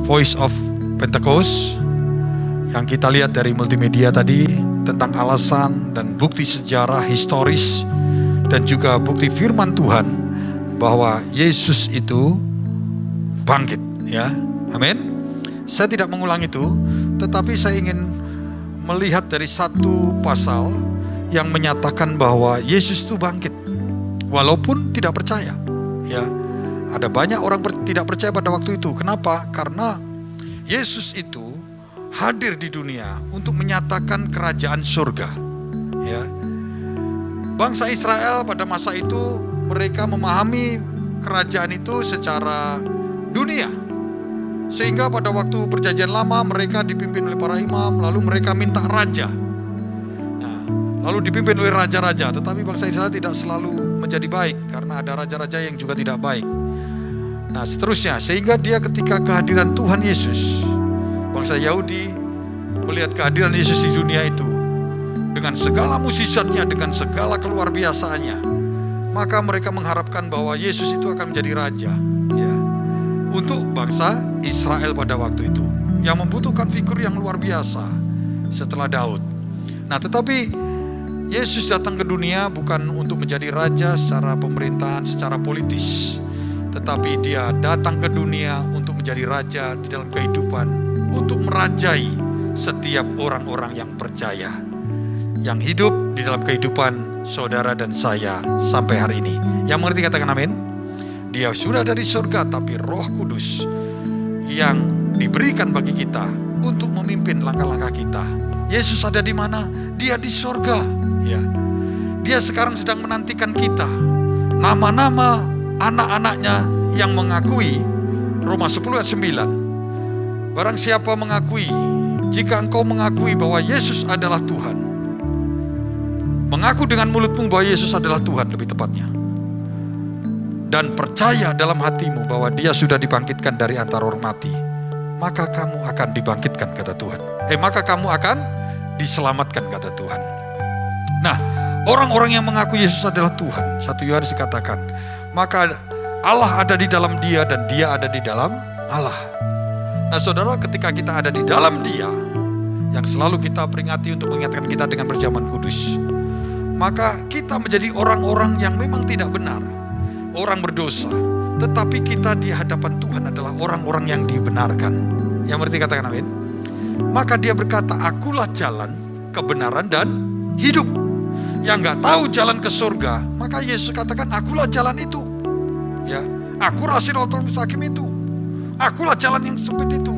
Speaker 8: Voice of Pentecost, yang kita lihat dari multimedia tadi tentang alasan dan bukti sejarah historis dan juga bukti firman Tuhan bahwa Yesus itu bangkit, ya. Amin. Saya tidak mengulang itu, tetapi saya ingin melihat dari satu pasal yang menyatakan bahwa Yesus itu bangkit walaupun tidak percaya. Ya, ada banyak orang tidak percaya pada waktu itu. Kenapa? Karena Yesus itu hadir di dunia untuk menyatakan kerajaan surga. Ya, bangsa Israel pada masa itu mereka memahami kerajaan itu secara dunia, sehingga pada waktu perjanjian lama mereka dipimpin oleh para imam, lalu mereka minta raja. Lalu dipimpin oleh raja-raja, tetapi bangsa Israel tidak selalu menjadi baik karena ada raja-raja yang juga tidak baik. Nah seterusnya, sehingga dia ketika kehadiran Tuhan Yesus, bangsa Yahudi melihat kehadiran Yesus di dunia itu dengan segala mukjizatnya, dengan segala keluar biasaannya, maka mereka mengharapkan bahwa Yesus itu akan menjadi raja, ya, untuk bangsa Israel pada waktu itu, yang membutuhkan figur yang luar biasa setelah Daud. Nah tetapi Yesus datang ke dunia bukan untuk menjadi raja secara pemerintahan, secara politis, tetapi Dia datang ke dunia untuk menjadi raja di dalam kehidupan, untuk merajai setiap orang-orang yang percaya, yang hidup di dalam kehidupan saudara dan saya sampai hari ini. Yang mengerti katakan amin. Dia sudah dari surga, tapi Roh Kudus yang diberikan bagi kita untuk memimpin langkah-langkah kita. Yesus ada di mana? Dia di surga. Ya, Dia sekarang sedang menantikan kita, nama-nama anak-anaknya yang mengakui Roma 10 ayat 9. Barang siapa mengakui, jika engkau mengakui bahwa Yesus adalah Tuhan, mengaku dengan mulutmu bahwa Yesus adalah Tuhan lebih tepatnya, dan percaya dalam hatimu bahwa Dia sudah dibangkitkan dari antara orang mati, maka kamu akan dibangkitkan, kata Tuhan. Maka kamu akan diselamatkan, kata Tuhan. Nah, orang-orang yang mengaku Yesus adalah Tuhan. 1 Yohanes dikatakan, maka Allah ada di dalam dia dan dia ada di dalam Allah. Nah saudara, ketika kita ada di dalam dia, yang selalu kita peringati untuk mengingatkan kita dengan perjamuan kudus, maka kita menjadi orang-orang yang memang tidak benar, orang berdosa, tetapi kita di hadapan Tuhan adalah orang-orang yang dibenarkan. Yang berarti katakan amin. Maka dia berkata, akulah jalan, kebenaran dan hidup. Yang gak tahu jalan ke surga, maka Yesus katakan, akulah jalan itu. Ya, akulah Shiratal Mustaqim itu. Akulah jalan yang sempit itu.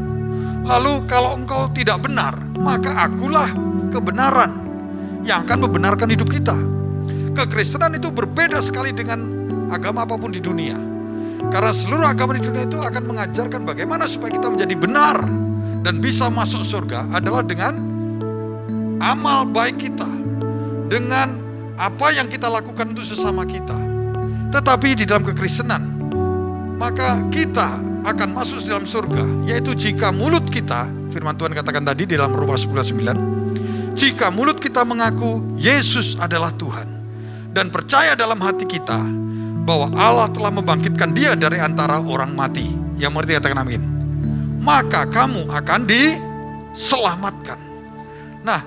Speaker 8: Lalu kalau engkau tidak benar, maka akulah kebenaran yang akan membenarkan hidup kita. Kekristenan itu berbeda sekali dengan agama apapun di dunia. Karena seluruh agama di dunia itu akan mengajarkan bagaimana supaya kita menjadi benar dan bisa masuk surga adalah dengan amal baik kita, dengan apa yang kita lakukan untuk sesama kita. Tetapi di dalam kekristenan, maka kita akan masuk dalam surga, yaitu jika mulut kita, firman Tuhan katakan tadi di dalam Roma 10:9, jika mulut kita mengaku Yesus adalah Tuhan dan percaya dalam hati kita bahwa Allah telah membangkitkan dia dari antara orang mati, yang mengerti katakan amin, maka kamu akan diselamatkan. Nah,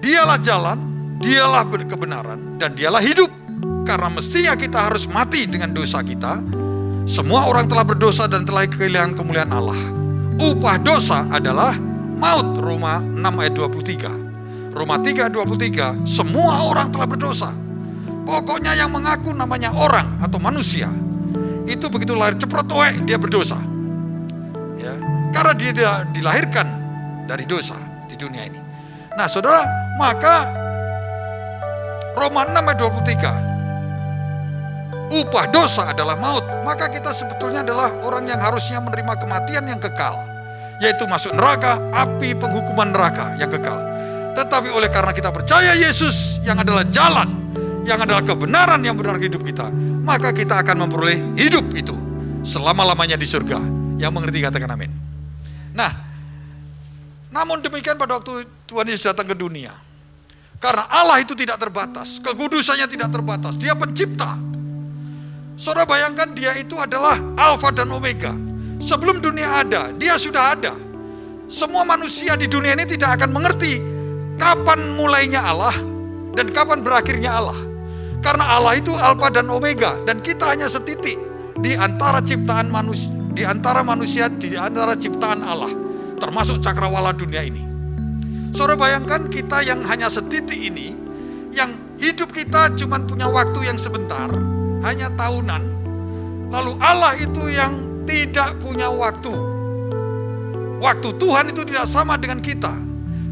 Speaker 8: dialah jalan, dialah kebenaran, dan dialah hidup. Karena mestinya kita harus mati dengan dosa kita. Semua orang telah berdosa dan telah kehilangan kemuliaan Allah. Upah dosa adalah maut. Roma 6 ayat 23. Roma 3 ayat 23. Semua orang telah berdosa. Pokoknya yang mengaku namanya orang atau manusia, itu begitu lahir ceprot dia berdosa. Ya, karena dia dilahirkan dari dosa di dunia ini. Nah saudara, maka Roma 6 ayat 23, upah dosa adalah maut. Maka kita sebetulnya adalah orang yang harusnya menerima kematian yang kekal, yaitu masuk neraka, api penghukuman neraka yang kekal. Tetapi oleh karena kita percaya Yesus yang adalah jalan, yang adalah kebenaran yang benar hidup kita, maka kita akan memperoleh hidup itu selama-lamanya di surga. Yang mengerti katakan amin. Nah, namun demikian pada waktu Tuhan Yesus datang ke dunia, karena Allah itu tidak terbatas, kekudusannya tidak terbatas, dia pencipta. Saudara bayangkan, dia itu adalah Alfa dan Omega. Sebelum dunia ada, dia sudah ada. Semua manusia di dunia ini tidak akan mengerti kapan mulainya Allah dan kapan berakhirnya Allah. Karena Allah itu Alfa dan Omega, dan kita hanya setitik di antara ciptaan manusia, di antara manusia, di antara ciptaan Allah, termasuk cakrawala dunia ini. Saudara bayangkan, kita yang hanya setitik ini, yang hidup kita cuma punya waktu yang sebentar, hanya tahunan. Lalu Allah itu yang tidak punya waktu. Waktu Tuhan itu tidak sama dengan kita.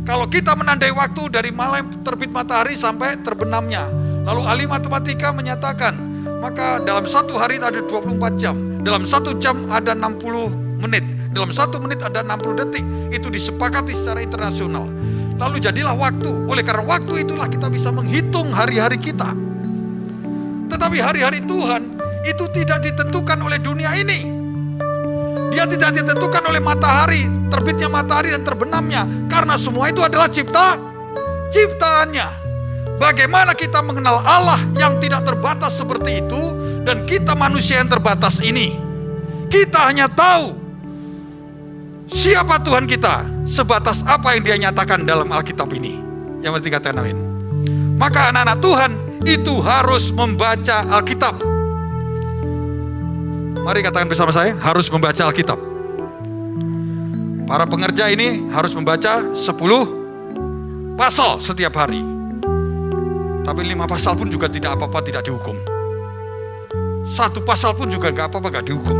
Speaker 8: Kalau kita menandai waktu dari malam terbit matahari sampai terbenamnya, lalu ahli matematika menyatakan, maka dalam satu hari ada 24 jam, dalam satu jam ada 60 menit, dalam satu menit ada 60 detik. Itu disepakati secara internasional. Lalu jadilah waktu. Oleh karena waktu itulah kita bisa menghitung hari-hari kita. Tetapi hari-hari Tuhan itu tidak ditentukan oleh dunia ini. Dia tidak ditentukan oleh matahari, terbitnya matahari dan terbenamnya. Karena semua itu adalah ciptaannya. Bagaimana kita mengenal Allah yang tidak terbatas seperti itu, dan kita manusia yang terbatas ini? Kita hanya tahu siapa Tuhan kita sebatas apa yang dia nyatakan dalam Alkitab ini. Yang berarti katakan amin. Maka anak-anak Tuhan itu harus membaca Alkitab. Mari katakan bersama saya, harus membaca Alkitab. Para pengerja ini harus membaca 10 pasal setiap hari. Tapi 5 pasal pun juga tidak apa-apa, tidak dihukum. 1 pasal pun juga gak apa-apa, gak dihukum.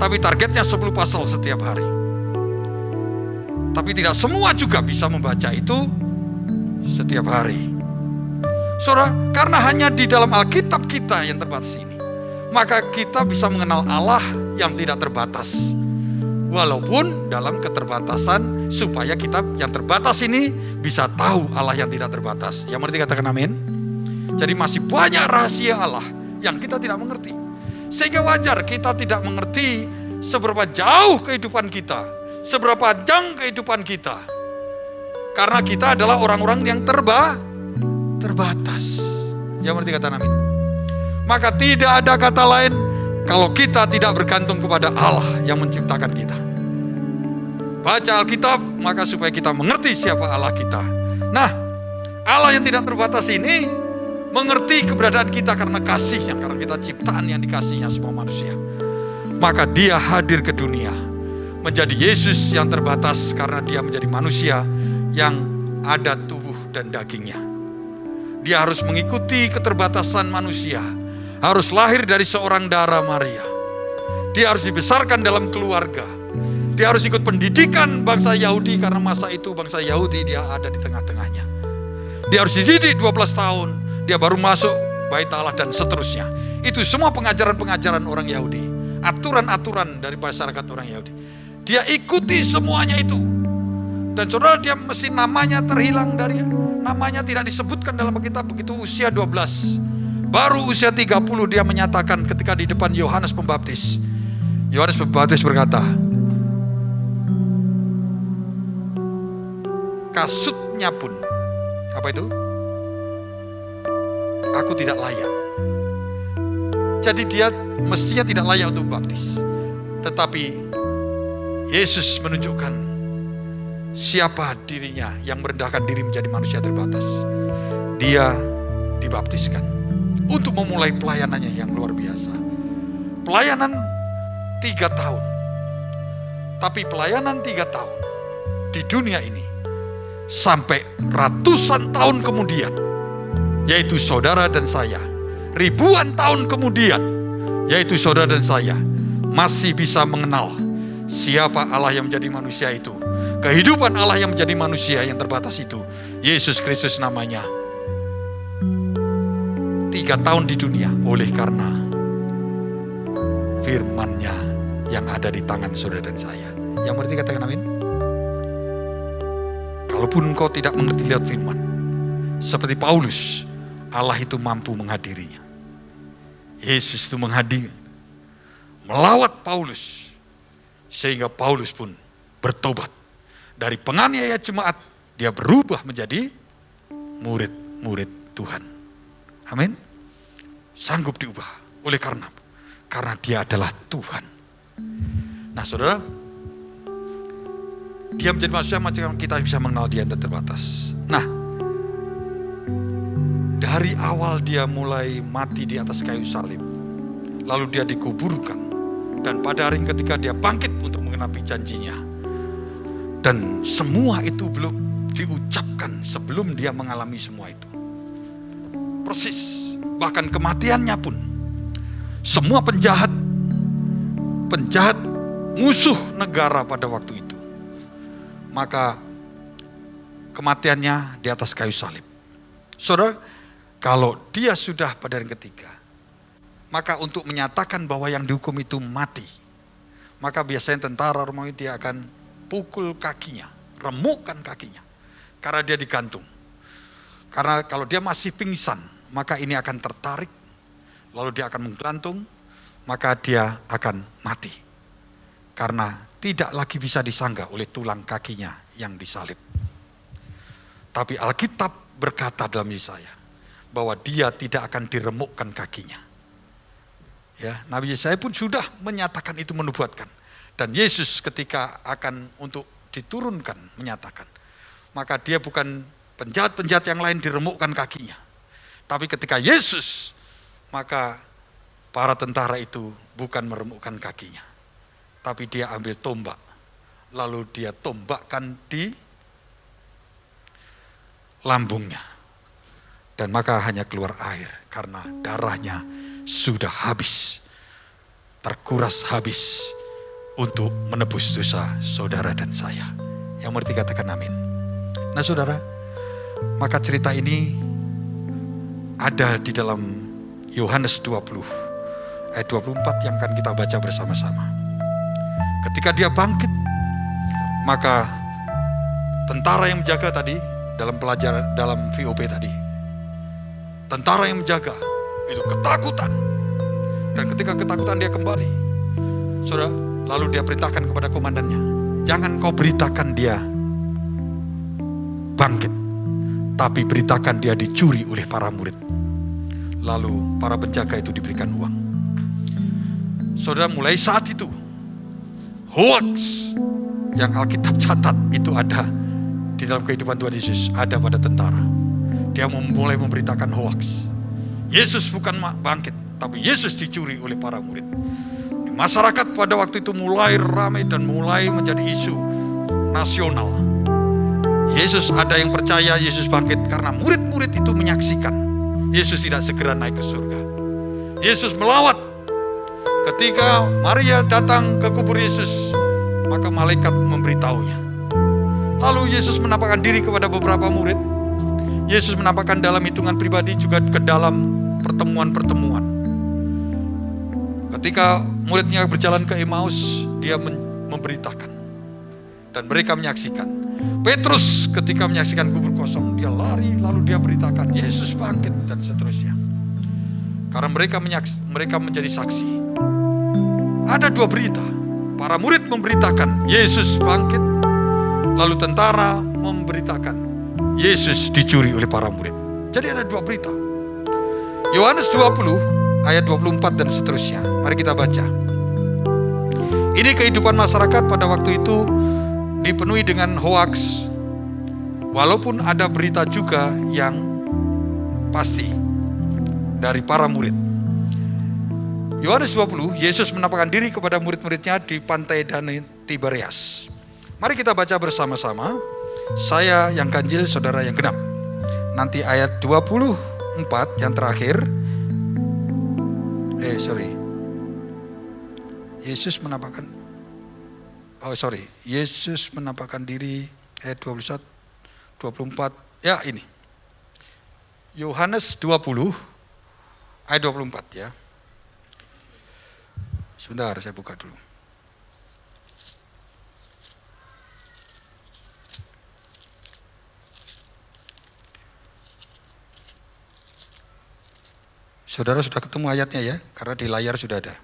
Speaker 8: Tapi targetnya 10 pasal setiap hari. Tapi tidak semua juga bisa membaca itu setiap hari. Saudara, karena hanya di dalam Alkitab kita yang terbatas ini, maka kita bisa mengenal Allah yang tidak terbatas. Walaupun dalam keterbatasan, supaya kita yang terbatas ini bisa tahu Allah yang tidak terbatas. Yang mengerti katakan amin. Jadi masih banyak rahasia Allah yang kita tidak mengerti. Sehingga wajar kita tidak mengerti seberapa jauh kehidupan kita, seberapa panjang kehidupan kita. Karena kita adalah orang-orang yang terbatas. terbatas. Yang berarti kata amin. Maka tidak ada kata lain kalau kita tidak bergantung kepada Allah yang menciptakan kita. Baca Alkitab maka supaya kita mengerti siapa Allah kita. Nah, Allah yang tidak terbatas ini mengerti keberadaan kita karena kasihnya, karena kita ciptaan yang dikasihnya semua manusia. Maka dia hadir ke dunia menjadi Yesus yang terbatas karena dia menjadi manusia yang ada tubuh dan dagingnya. Dia harus mengikuti keterbatasan manusia, harus lahir dari seorang darah Maria. Dia harus dibesarkan dalam keluarga. Dia harus ikut pendidikan bangsa Yahudi karena masa itu bangsa Yahudi dia ada di tengah-tengahnya. Dia harus dididik 12 tahun, dia baru masuk bait Allah dan seterusnya. Itu semua pengajaran-pengajaran orang Yahudi, aturan-aturan dari masyarakat orang Yahudi. Dia ikuti semuanya itu. Dan saudara, dia mesti namanya terhilang dari, namanya tidak disebutkan dalam Alkitab begitu usia 12. Baru usia 30 dia menyatakan ketika di depan Yohanes Pembaptis. Yohanes Pembaptis berkata, kasutnya pun, apa itu? Aku tidak layak. Jadi dia mestinya tidak layak untuk baptis. Tetapi Yesus menunjukkan siapa dirinya yang merendahkan diri menjadi manusia terbatas. Dia dibaptiskan untuk memulai pelayanannya yang luar biasa. Pelayanan 3 tahun. Tapi pelayanan 3 tahun di dunia ini sampai ratusan tahun kemudian, yaitu saudara dan saya, ribuan tahun kemudian, yaitu saudara dan saya, masih bisa mengenal siapa Allah yang menjadi manusia itu. Kehidupan Allah yang menjadi manusia yang terbatas itu, Yesus Kristus namanya. 3 tahun di dunia oleh karena firman-Nya yang ada di tangan saudara dan saya. Yang berarti katakan amin. Kalaupun engkau tidak mengerti lihat firman, seperti Paulus, Allah itu mampu menghadirinya. Yesus itu menghadiri, melawat Paulus, sehingga Paulus pun bertobat. Dari penganiaya jemaat, dia berubah menjadi murid-murid Tuhan. Amin. Sanggup diubah oleh karena dia adalah Tuhan. Nah saudara, dia menjadi manusia macam kita bisa mengenal dia yang terbatas. Nah, dari awal dia mulai mati di atas kayu salib, lalu dia dikuburkan, dan pada hari ketika dia bangkit untuk menggenapi janjinya, dan semua itu belum diucapkan sebelum dia mengalami semua itu. Persis, bahkan kematiannya pun, semua penjahat musuh negara pada waktu itu, maka kematiannya di atas kayu salib. Saudara, kalau dia sudah pada hari ketiga, maka untuk menyatakan bahwa yang dihukum itu mati, maka biasanya tentara Romawi dia akan pukul kakinya, remukkan kakinya, karena dia digantung. Karena kalau dia masih pingsan, maka ini akan tertarik, lalu dia akan menggantung, maka dia akan mati. Karena tidak lagi bisa disangga oleh tulang kakinya yang disalib. Tapi Alkitab berkata dalam Yesaya bahwa dia tidak akan diremukkan kakinya. Ya, Nabi Yesaya pun sudah menyatakan itu, menubuatkan. Dan Yesus ketika akan untuk diturunkan menyatakan, maka dia bukan penjahat-penjahat yang lain diremukkan kakinya. Tapi ketika Yesus, maka para tentara itu bukan meremukkan kakinya, tapi dia ambil tombak, lalu dia tombakkan di lambungnya. Dan maka hanya keluar air karena darahnya sudah habis, terkuras habis untuk menebus dosa saudara dan saya. Yang mengerti katakan amin. Nah saudara, maka cerita ini ada di dalam Yohanes 20 ayat 24 yang akan kita baca bersama-sama. Ketika dia bangkit, maka tentara yang menjaga tadi dalam pelajaran, dalam VOP tadi, tentara yang menjaga itu ketakutan. Dan ketika ketakutan dia kembali, saudara, lalu dia perintahkan kepada komandannya, jangan kau beritakan dia bangkit, tapi beritakan dia dicuri oleh para murid. Lalu para penjaga itu diberikan uang. Saudara, mulai saat itu hoax yang Alkitab catat itu ada di dalam kehidupan Tuhan Yesus, ada pada tentara. Dia mulai memberitakan hoax. Yesus bukan bangkit, tapi Yesus dicuri oleh para murid. Di masyarakat pada waktu itu mulai ramai dan mulai menjadi isu nasional. Yesus, ada yang percaya Yesus bangkit karena murid-murid itu menyaksikan Yesus tidak segera naik ke surga. Yesus melawat. Ketika Maria datang ke kubur Yesus, maka malaikat memberitahunya. Lalu Yesus menampakkan diri kepada beberapa murid. Yesus menampakkan dalam hitungan pribadi juga ke dalam pertemuan-pertemuan. Ketika muridnya berjalan ke Emmaus, dia memberitakan. Dan mereka menyaksikan. Petrus ketika menyaksikan kubur kosong, dia lari lalu dia beritakan Yesus bangkit dan seterusnya. Karena mereka menjadi saksi. Ada dua berita. Para murid memberitakan Yesus bangkit, lalu tentara memberitakan Yesus dicuri oleh para murid. Jadi ada dua berita. Yohanes 20 ayat 24 dan seterusnya. Mari kita baca. Ini kehidupan masyarakat pada waktu itu dipenuhi dengan hoaks. Walaupun ada berita juga yang pasti dari para murid. Yohanes 20, Yesus menampakkan diri kepada murid-muridnya di pantai Danau Tiberias. Mari kita baca bersama-sama. Saya yang ganjil, saudara yang genap. Nanti ayat 24 yang terakhir. Yesus menampakkan Yesus menampakkan diri ayat 21, 24. Ya, ini. Yohanes 20 ayat 24 ya. Sebentar, saya buka dulu. Saudara sudah ketemu ayatnya ya, karena di layar sudah ada.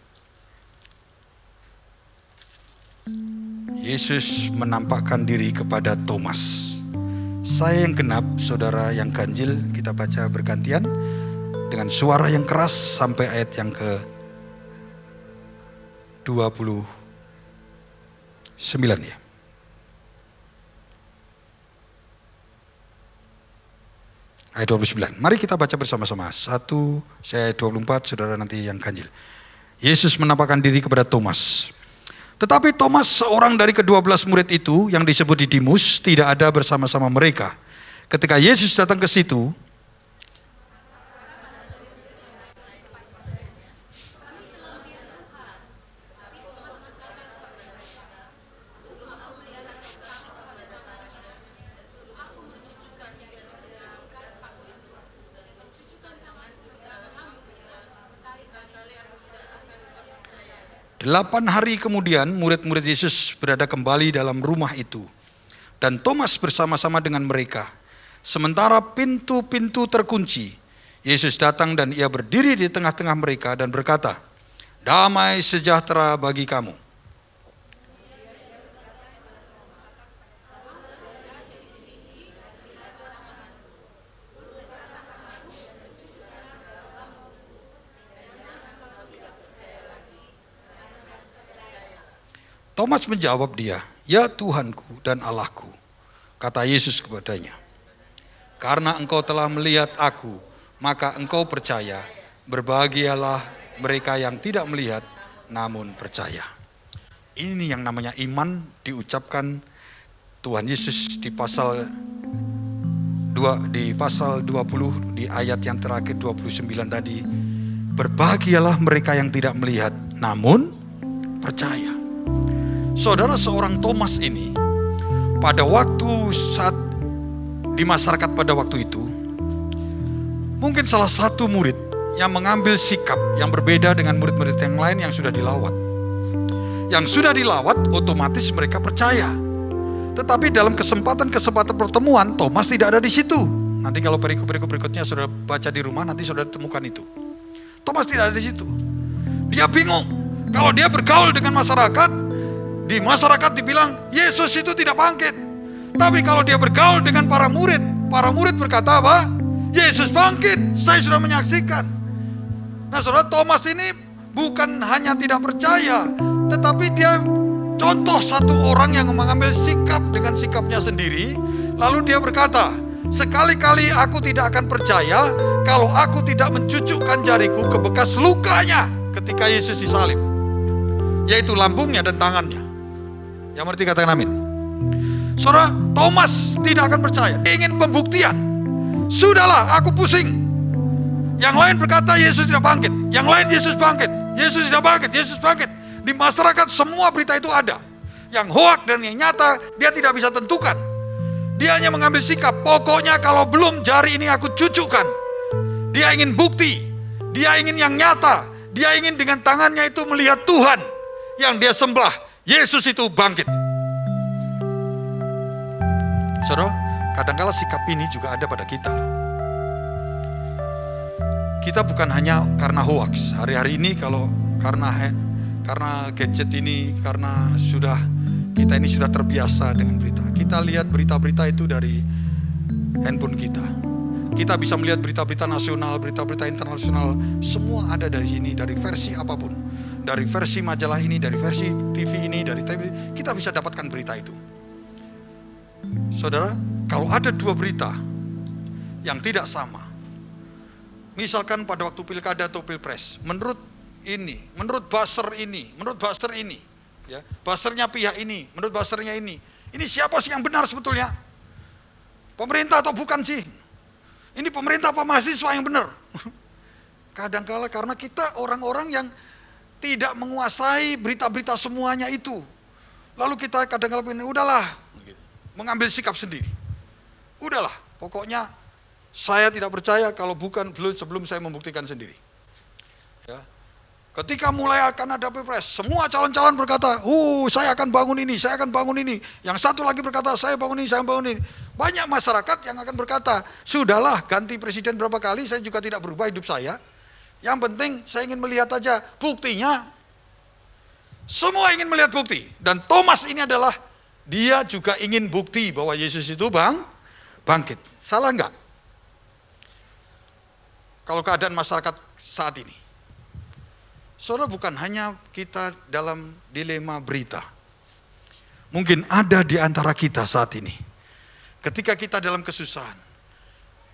Speaker 8: Yesus menampakkan diri kepada Thomas. Saya yang genap, saudara yang ganjil, kita baca bergantian dengan suara yang keras sampai ayat yang ke 29 ya. Ayat 29. Mari kita baca bersama-sama. 1, saya ayat 24, saudara nanti yang ganjil. Yesus menampakkan diri kepada Thomas. Tetapi Thomas, seorang dari ke-12 murid itu yang disebut Didimus, tidak ada bersama-sama mereka. Ketika Yesus datang ke situ, Delapan hari kemudian murid-murid Yesus berada kembali dalam rumah itu. Dan Thomas bersama-sama dengan mereka. Sementara pintu-pintu terkunci, Yesus datang dan ia berdiri di tengah-tengah mereka dan berkata, "Damai sejahtera bagi kamu." Thomas menjawab dia, "Ya Tuhanku dan Allahku." Kata Yesus kepadanya, "Karena engkau telah melihat aku, maka engkau percaya. Berbahagialah mereka yang tidak melihat, namun percaya." Ini yang namanya iman diucapkan Tuhan Yesus di pasal 20 di ayat yang terakhir 29 tadi. Berbahagialah mereka yang tidak melihat, namun percaya. Saudara, seorang Thomas ini pada waktu saat di masyarakat pada waktu itu mungkin salah satu murid yang mengambil sikap yang berbeda dengan murid-murid yang lain yang sudah dilawat. Yang sudah dilawat otomatis mereka percaya. Tetapi dalam kesempatan pertemuan Thomas tidak ada di situ. Nanti kalau perikop berikutnya saudara baca di rumah, nanti saudara temukan itu. Thomas tidak ada di situ. Dia bingung. Kalau dia bergaul dengan masyarakat, di masyarakat dibilang Yesus itu tidak bangkit. Tapi kalau dia bergaul dengan para murid, Para murid berkata apa? Yesus bangkit, saya sudah menyaksikan. Nah saudara, Thomas ini bukan hanya tidak percaya, tetapi dia contoh satu orang yang mengambil sikap dengan sikapnya sendiri. Lalu dia berkata, sekali-kali aku tidak akan percaya kalau aku tidak mencucukkan jariku ke bekas lukanya ketika Yesus disalib, yaitu lambungnya dan tangannya. Yang mengerti katakan amin. Saudara, Thomas tidak akan percaya, dia ingin pembuktian. Sudahlah, aku pusing. Yang lain berkata Yesus tidak bangkit, yang lain Yesus bangkit, Yesus tidak bangkit, Yesus bangkit. Di masyarakat semua berita itu ada. Yang hoak dan yang nyata dia tidak bisa tentukan. Dia hanya mengambil sikap, pokoknya kalau belum jari ini aku cucukkan. Dia ingin bukti, dia ingin yang nyata. Dia ingin dengan tangannya itu melihat Tuhan yang dia sembah, Yesus itu bangkit. Saudara, kadangkala sikap ini juga ada pada kita. Kita bukan hanya karena hoax. Hari-hari ini kalau karena gadget ini, karena kita ini sudah terbiasa dengan berita. Kita lihat berita-berita itu dari handphone kita. Kita bisa melihat berita-berita nasional, berita-berita internasional. Semua ada dari sini, dari versi apapun. Dari versi majalah ini, dari versi TV ini, dari TV. Kita bisa dapatkan berita itu. Saudara, kalau ada dua berita yang tidak sama, misalkan pada waktu pilkada atau pilpres, menurut buzzer ini, ya, buzzernya pihak ini, menurut buzzernya ini siapa sih yang benar sebetulnya? Pemerintah atau bukan sih? Ini pemerintah apa mahasiswa yang benar? Kadangkala karena kita orang-orang yang tidak menguasai berita-berita semuanya itu, lalu kita kadangkala udahlah, mengambil sikap sendiri. Udahlah, pokoknya saya tidak percaya kalau sebelum saya membuktikan sendiri. Ya. Ketika mulai akan ada pilpres, semua calon-calon berkata, saya akan bangun ini, saya akan bangun ini. Yang satu lagi berkata, saya bangun ini, saya bangun ini. Banyak masyarakat yang akan berkata, sudahlah ganti presiden berapa kali, saya juga tidak berubah hidup saya. Yang penting saya ingin melihat aja buktinya. Semua ingin melihat bukti. Dan Thomas ini adalah, dia juga ingin bukti bahwa Yesus itu bangkit. Salah enggak? Kalau keadaan masyarakat saat ini, saudara, bukan hanya kita dalam dilema berita. Mungkin ada di antara kita saat ini, ketika kita dalam kesusahan,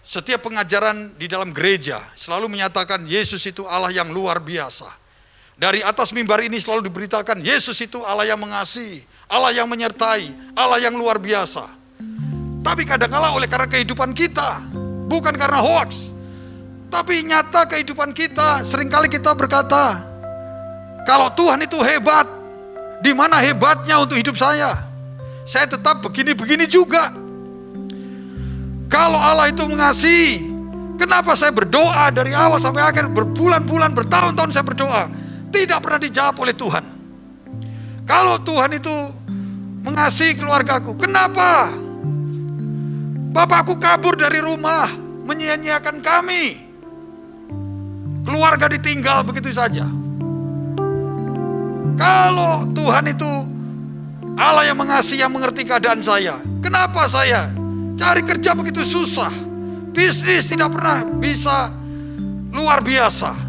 Speaker 8: setiap pengajaran di dalam gereja selalu menyatakan Yesus itu Allah yang luar biasa. Dari atas mimbar ini selalu diberitakan Yesus itu Allah yang mengasihi, Allah yang menyertai, Allah yang luar biasa. Tapi kadang-kala oleh karena kehidupan kita, bukan karena hoax, tapi nyata kehidupan kita, seringkali kita berkata, kalau Tuhan itu hebat, di mana hebatnya untuk hidup saya? Saya tetap begini-begini juga. Kalau Allah itu mengasihi, kenapa saya berdoa dari awal sampai akhir, berbulan-bulan, bertahun-tahun saya berdoa, tidak pernah dijawab oleh Tuhan. Kalau Tuhan itu mengasihi keluargaku, kenapa bapakku kabur dari rumah, menyia-nyiakan kami? Keluarga ditinggal begitu saja. Kalau Tuhan itu Allah yang mengasihi, yang mengerti keadaan saya, kenapa saya cari kerja begitu susah? Bisnis tidak pernah bisa luar biasa.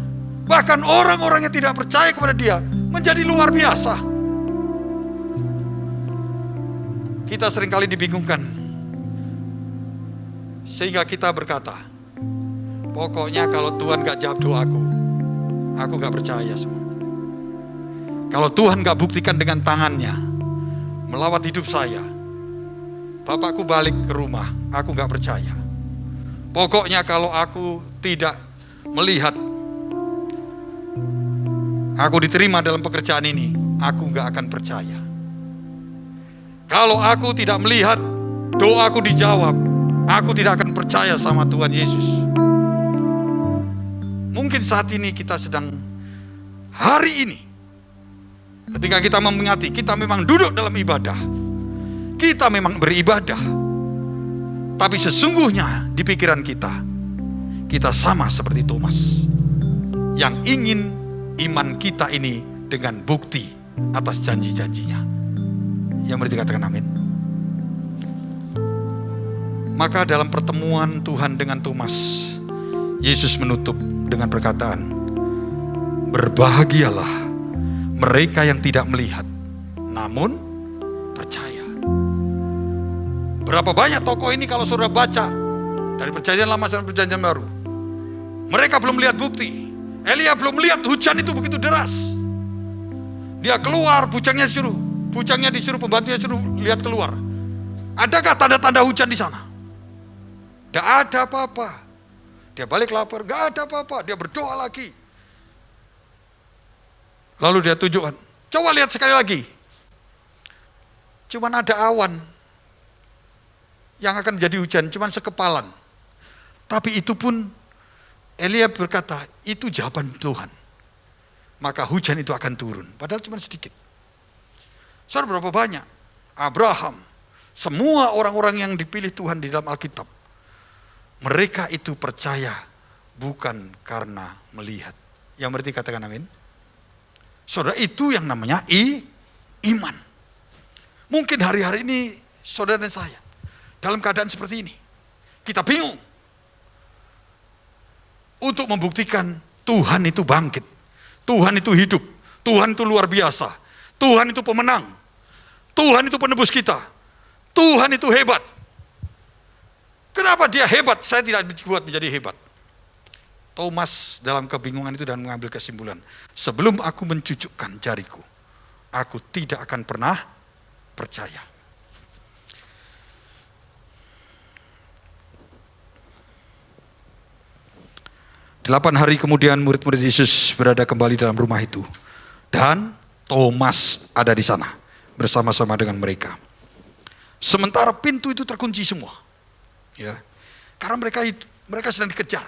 Speaker 8: Bahkan orang-orang yang tidak percaya kepada Dia menjadi luar biasa. Kita seringkali dibingungkan, sehingga kita berkata, pokoknya kalau Tuhan gak jawab doaku, aku gak percaya semua. Kalau Tuhan gak buktikan dengan tangannya melawat hidup saya, bapakku balik ke rumah, aku gak percaya. Pokoknya kalau aku tidak melihat aku diterima dalam pekerjaan ini, aku gak akan percaya. Kalau aku tidak melihat doaku dijawab, aku tidak akan percaya sama Tuhan Yesus. Mungkin saat ini kita sedang, hari ini, ketika kita memengati, kita memang duduk dalam ibadah, kita memang beribadah, tapi sesungguhnya di pikiran kita sama seperti Thomas, yang ingin iman kita ini dengan bukti atas janji-janjinya. Yang berarti katakan amin. Maka dalam pertemuan Tuhan dengan Thomas, Yesus menutup dengan perkataan, berbahagialah mereka yang tidak melihat, namun percaya. Berapa banyak tokoh ini kalau saudara baca dari perjanjian lama sampai perjanjian baru, mereka belum melihat bukti. Elia belum melihat hujan itu begitu deras. Dia keluar, bujangnya disuruh, pembantunya suruh lihat keluar. Adakah tanda-tanda hujan di sana? Tidak ada apa-apa. Dia balik lapar, gak ada apa-apa. Dia berdoa lagi. Lalu dia tunjukkan, coba lihat sekali lagi. Cuman ada awan yang akan menjadi hujan, cuman sekepalan. Tapi itu pun Elia berkata, itu jawaban Tuhan. Maka hujan itu akan turun. Padahal cuma sedikit. Saudara, berapa banyak? Abraham, semua orang-orang yang dipilih Tuhan di dalam Alkitab, mereka itu percaya bukan karena melihat. Yang berarti katakan amin. Saudara, itu yang namanya iman. Mungkin hari-hari ini saudara dan saya dalam keadaan seperti ini. Kita bingung untuk membuktikan Tuhan itu bangkit. Tuhan itu hidup. Tuhan itu luar biasa. Tuhan itu pemenang. Tuhan itu penebus kita. Tuhan itu hebat. Kenapa dia hebat? Saya tidak dibuat menjadi hebat. Thomas dalam kebingungan itu dan mengambil kesimpulan. Sebelum aku mencucukkan jariku, aku tidak akan pernah percaya. Delapan hari kemudian murid-murid Yesus berada kembali dalam rumah itu. Dan Thomas ada di sana bersama-sama dengan mereka. Sementara pintu itu terkunci semua. Ya. Karena mereka sedang dikejar.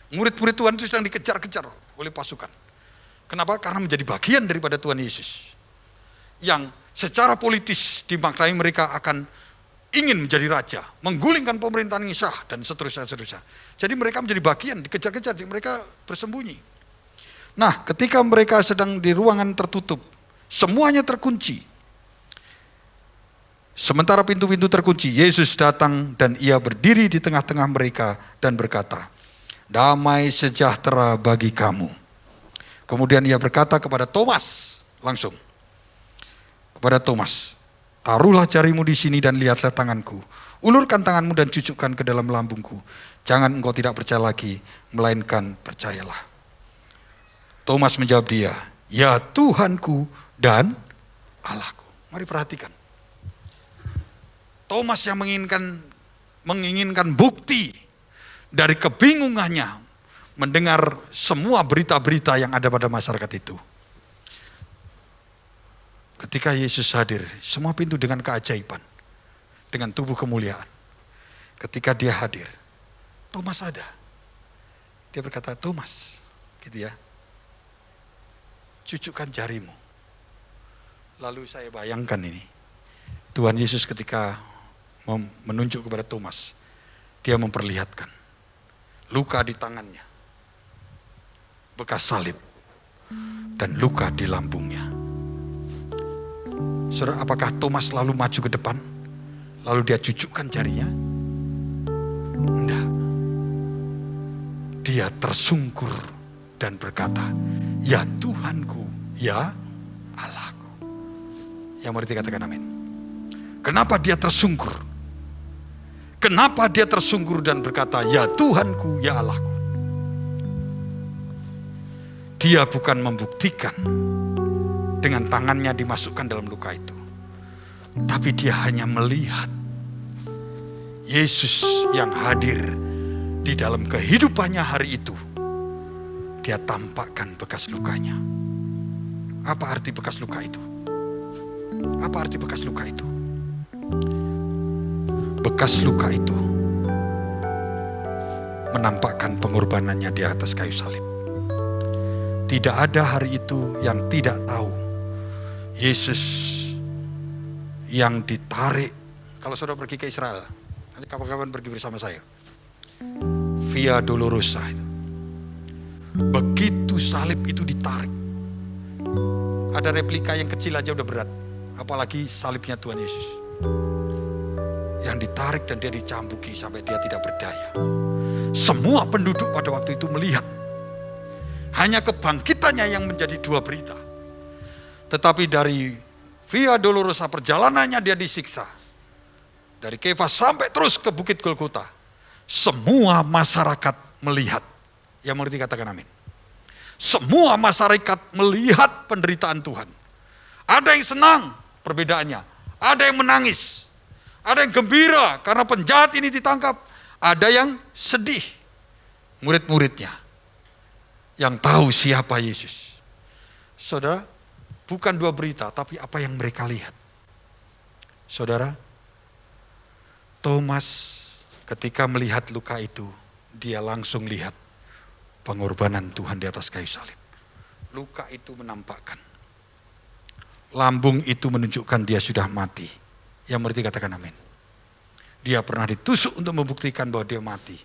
Speaker 8: Murid-murid Tuhan itu sedang dikejar-kejar oleh pasukan. Kenapa? Karena menjadi bagian daripada Tuhan Yesus. Yang secara politis dimaknai mereka akan ingin menjadi raja, menggulingkan pemerintahan yang sah, dan seterusnya. Jadi mereka menjadi bagian, dikejar-kejar, mereka bersembunyi. Nah, ketika mereka sedang di ruangan tertutup, semuanya terkunci. Sementara pintu-pintu terkunci, Yesus datang dan ia berdiri di tengah-tengah mereka dan berkata, damai sejahtera bagi kamu. Kemudian ia berkata kepada Thomas, langsung kepada Thomas, taruhlah jarimu di sini dan lihatlah tanganku. Ulurkan tanganmu dan cucukkan ke dalam lambungku. Jangan engkau tidak percaya lagi, melainkan percayalah. Thomas menjawab dia, ya Tuhanku dan Allahku. Mari perhatikan. Thomas yang menginginkan bukti dari kebingungannya mendengar semua berita-berita yang ada pada masyarakat itu. Ketika Yesus hadir, semua pintu dengan keajaiban, dengan tubuh kemuliaan. Ketika dia hadir, Thomas ada. Dia berkata, Thomas, gitu ya, cucukkan jarimu. Lalu saya bayangkan ini, Tuhan Yesus ketika menunjuk kepada Thomas, dia memperlihatkan luka di tangannya, bekas salib, dan luka di lambungnya. Saudara, apakah Thomas lalu maju ke depan, lalu dia cucukkan jarinya? Enggak. Dia tersungkur dan berkata, ya Tuhanku, ya Allahku. Yang mengerti katakan amin. Kenapa dia tersungkur? Kenapa dia tersungkur dan berkata, ya Tuhanku, ya Allahku? Dia bukan membuktikan dengan tangannya dimasukkan dalam luka itu. Tapi dia hanya melihat Yesus yang hadir di dalam kehidupannya hari itu. Dia tampakkan bekas lukanya. Apa arti bekas luka itu? Apa arti bekas luka itu? Bekas luka itu menampakkan pengorbanannya di atas kayu salib. Tidak ada hari itu yang tidak tahu Yesus yang ditarik. Kalau saudara pergi ke Israel, nanti kapan-kapan pergi bersama saya, Via Dolorosa itu. Begitu salib itu ditarik, ada replika yang kecil aja udah berat, apalagi salibnya Tuhan Yesus. yang ditarik dan dia dicambuki sampai dia tidak berdaya. Semua penduduk pada waktu itu melihat. Hanya kebangkitannya yang menjadi dua berita. Tetapi dari Via Dolorosa perjalanannya dia disiksa. Dari Kefas sampai terus ke Bukit Golgota. Semua masyarakat melihat. Yang mengerti katakan amin. Semua masyarakat melihat penderitaan Tuhan. Ada yang senang perbedaannya. Ada yang menangis. Ada yang gembira karena penjahat ini ditangkap. Ada yang sedih. Murid-muridnya yang tahu siapa Yesus. Saudara, bukan dua berita, tapi apa yang mereka lihat. Saudara, Thomas ketika melihat luka itu, dia langsung lihat pengorbanan Tuhan di atas kayu salib. Luka itu menampakkan. Lambung itu menunjukkan dia sudah mati. Yang mengerti katakan amin. Dia pernah ditusuk untuk membuktikan bahwa dia mati,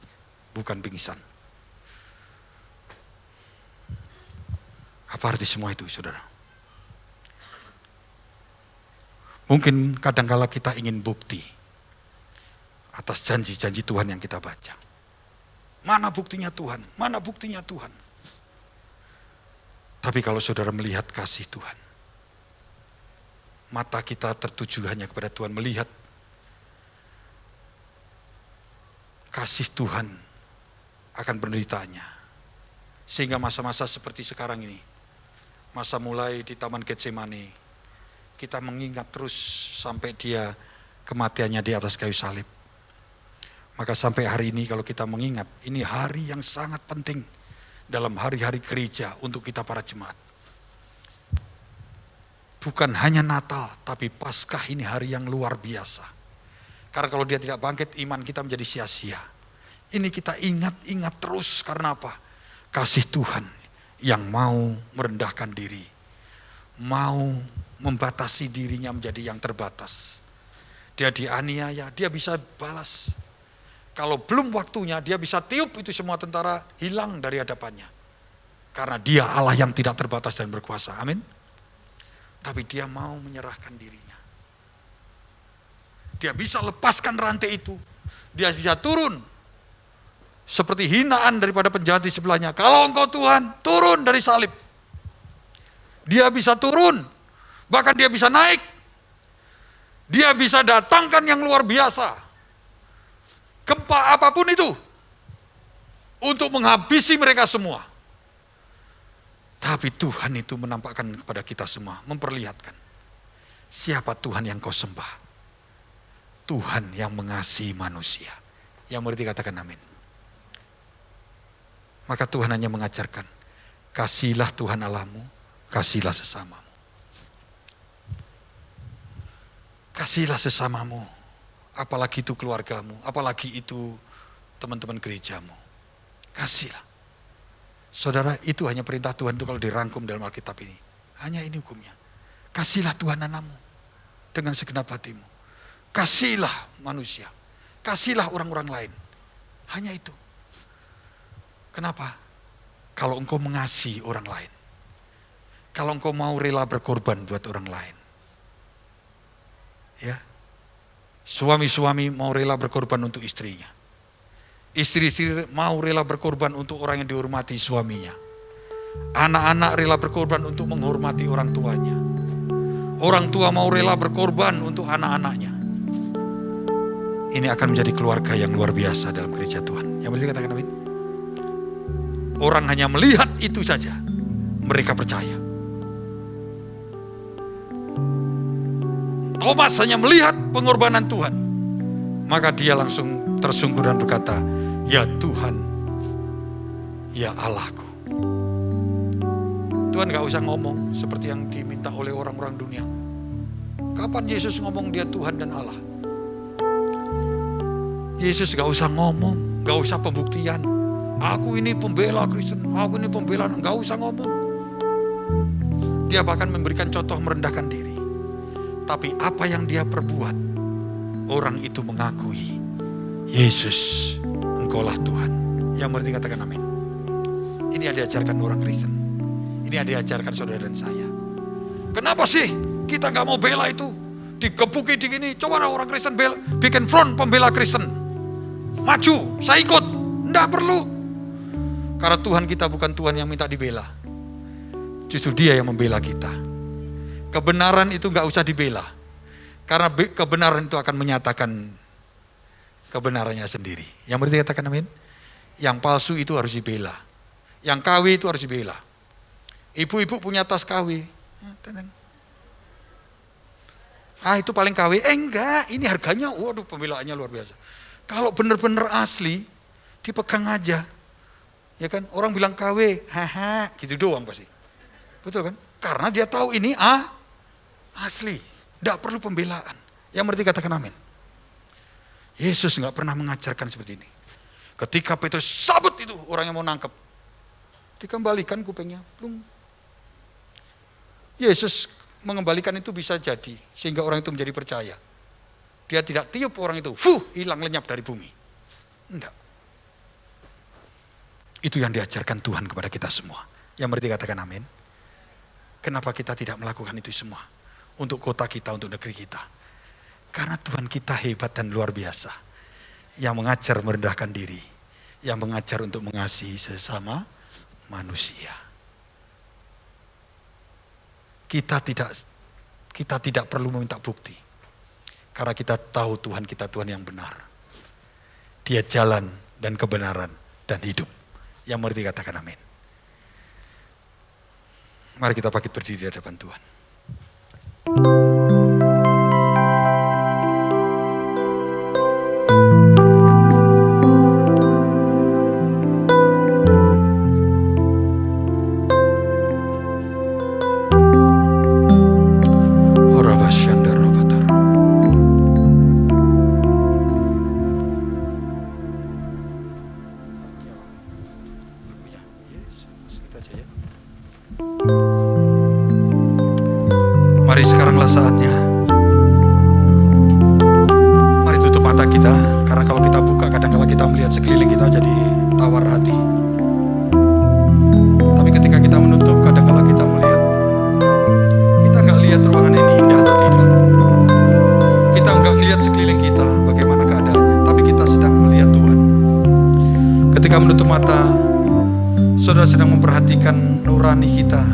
Speaker 8: bukan pingsan. Apa arti semua itu, saudara? Mungkin kadangkala kita ingin bukti atas janji-janji Tuhan yang kita baca. Mana buktinya Tuhan? Mana buktinya Tuhan? Tapi kalau saudara melihat kasih Tuhan, mata kita tertuju hanya kepada Tuhan, melihat kasih Tuhan akan penderitaannya. Sehingga masa-masa seperti sekarang ini, masa mulai di Taman Getsemani, kita mengingat terus sampai dia kematiannya di atas kayu salib. Maka sampai hari ini kalau kita mengingat, ini hari yang sangat penting dalam hari-hari gereja untuk kita para jemaat. Bukan hanya Natal, tapi Paskah ini hari yang luar biasa. Karena kalau dia tidak bangkit, iman kita menjadi sia-sia. Ini kita ingat-ingat terus karena apa? Kasih Tuhan yang mau merendahkan diri. Mau membatasi dirinya menjadi yang terbatas. Dia dianiaya, dia bisa balas. Kalau belum waktunya, dia bisa tiup itu semua tentara hilang dari hadapannya. Karena dia Allah yang tidak terbatas dan berkuasa. Amin. Tapi dia mau menyerahkan dirinya. Dia bisa lepaskan rantai itu. Dia bisa turun. Seperti hinaan daripada penjahat di sebelahnya. Kalau engkau Tuhan, turun dari salib. Dia bisa turun. Bahkan dia bisa naik. Dia bisa datangkan yang luar biasa. Gempa apapun itu. Untuk menghabisi mereka semua. Tapi Tuhan itu menampakkan kepada kita semua. Memperlihatkan. Siapa Tuhan yang kau sembah. Tuhan yang mengasihi manusia. Yang mengerti katakan amin. Maka Tuhan hanya mengajarkan. Kasihilah Tuhan Allahmu. Kasihilah sesamamu. Kasihilah sesamamu. Apalagi itu keluargamu. Apalagi itu teman-teman gerejamu. Kasihlah. Saudara, itu hanya perintah Tuhan itu kalau dirangkum dalam Alkitab ini. Hanya ini hukumnya. Kasihilah Tuhan Allahmu dengan segenap hatimu. Kasihilah manusia. Kasihilah orang-orang lain. Hanya itu. Kenapa? Kalau engkau mengasihi orang lain. Kalau engkau mau rela berkorban buat orang lain. Ya. Suami-suami mau rela berkorban untuk istrinya. Istri-istri mau rela berkorban untuk orang yang dihormati suaminya. Anak-anak rela berkorban untuk menghormati orang tuanya. Orang tua mau rela berkorban untuk anak-anaknya. Ini akan menjadi keluarga yang luar biasa dalam gereja Tuhan. Yang boleh dikatakan amin. Orang hanya melihat itu saja. Mereka percaya. Thomas hanya melihat pengorbanan Tuhan. Maka dia langsung tersungkur dan berkata, ya Tuhan, ya Allahku. Tuhan gak usah ngomong seperti yang diminta oleh orang-orang dunia. Kapan Yesus ngomong dia Tuhan dan Allah? Yesus gak usah ngomong, gak usah pembuktian. Aku ini pembela Kristen, aku ini pembela, gak usah ngomong. Dia bahkan memberikan contoh merendahkan diri. Tapi apa yang dia perbuat, orang itu mengakui, Yesus, engkaulah Tuhan. Yang mengerti katakan amin. Ini yang diajarkan orang Kristen. Ini yang diajarkan saudara dan saya. Kenapa sih kita gak mau bela itu? Digebuki di gini, coba orang Kristen bikin front pembela Kristen. Maju, saya ikut. Nggak perlu. Karena Tuhan kita bukan Tuhan yang minta dibela. Justru Dia yang membela kita. Kebenaran itu nggak usah dibela. Karena kebenaran itu akan menyatakan kebenarannya sendiri. Yang berarti katakan amin. Yang palsu itu harus dibela. Yang KW itu harus dibela. Ibu-ibu punya tas KW. Itu paling KW. Enggak, ini harganya, waduh pembelaannya luar biasa. Kalau benar-benar asli, dipegang aja. Ya kan, orang bilang KW, haha, gitu doang pasti. Betul kan? Karena dia tahu ini asli. Tidak perlu pembelaan. Yang berarti katakan amin. Yesus nggak pernah mengajarkan seperti ini. Ketika Petrus sabut itu, orang yang mau nangkep. Dikembalikan kupingnya. Plung. Yesus mengembalikan itu bisa jadi. Sehingga orang itu menjadi percaya. Dia tidak tiup orang itu. Hilang lenyap dari bumi. Enggak. Itu yang diajarkan Tuhan kepada kita semua. Yang berarti katakan amin. Kenapa kita tidak melakukan itu semua? Untuk kota kita, untuk negeri kita. Karena Tuhan kita hebat dan luar biasa. Yang mengajar merendahkan diri. Yang mengajar untuk mengasihi sesama manusia. Kita tidak perlu meminta bukti. Karena kita tahu Tuhan kita Tuhan yang benar. Dia jalan dan kebenaran dan hidup. Yang mengerti katakan amin. Mari kita bangkit berdiri di hadapan Tuhan. Mari sekaranglah saatnya. Mari tutup mata kita. Karena kalau kita buka kadang-kadang kita melihat sekeliling kita jadi tawar hati. Tapi ketika kita menutup kadang-kadang kita melihat. Kita nggak lihat ruangan ini indah atau tidak. Kita nggak lihat sekeliling kita bagaimana keadaannya. Tapi kita sedang melihat Tuhan. Ketika menutup mata, saudara sedang memperhatikan nurani kita.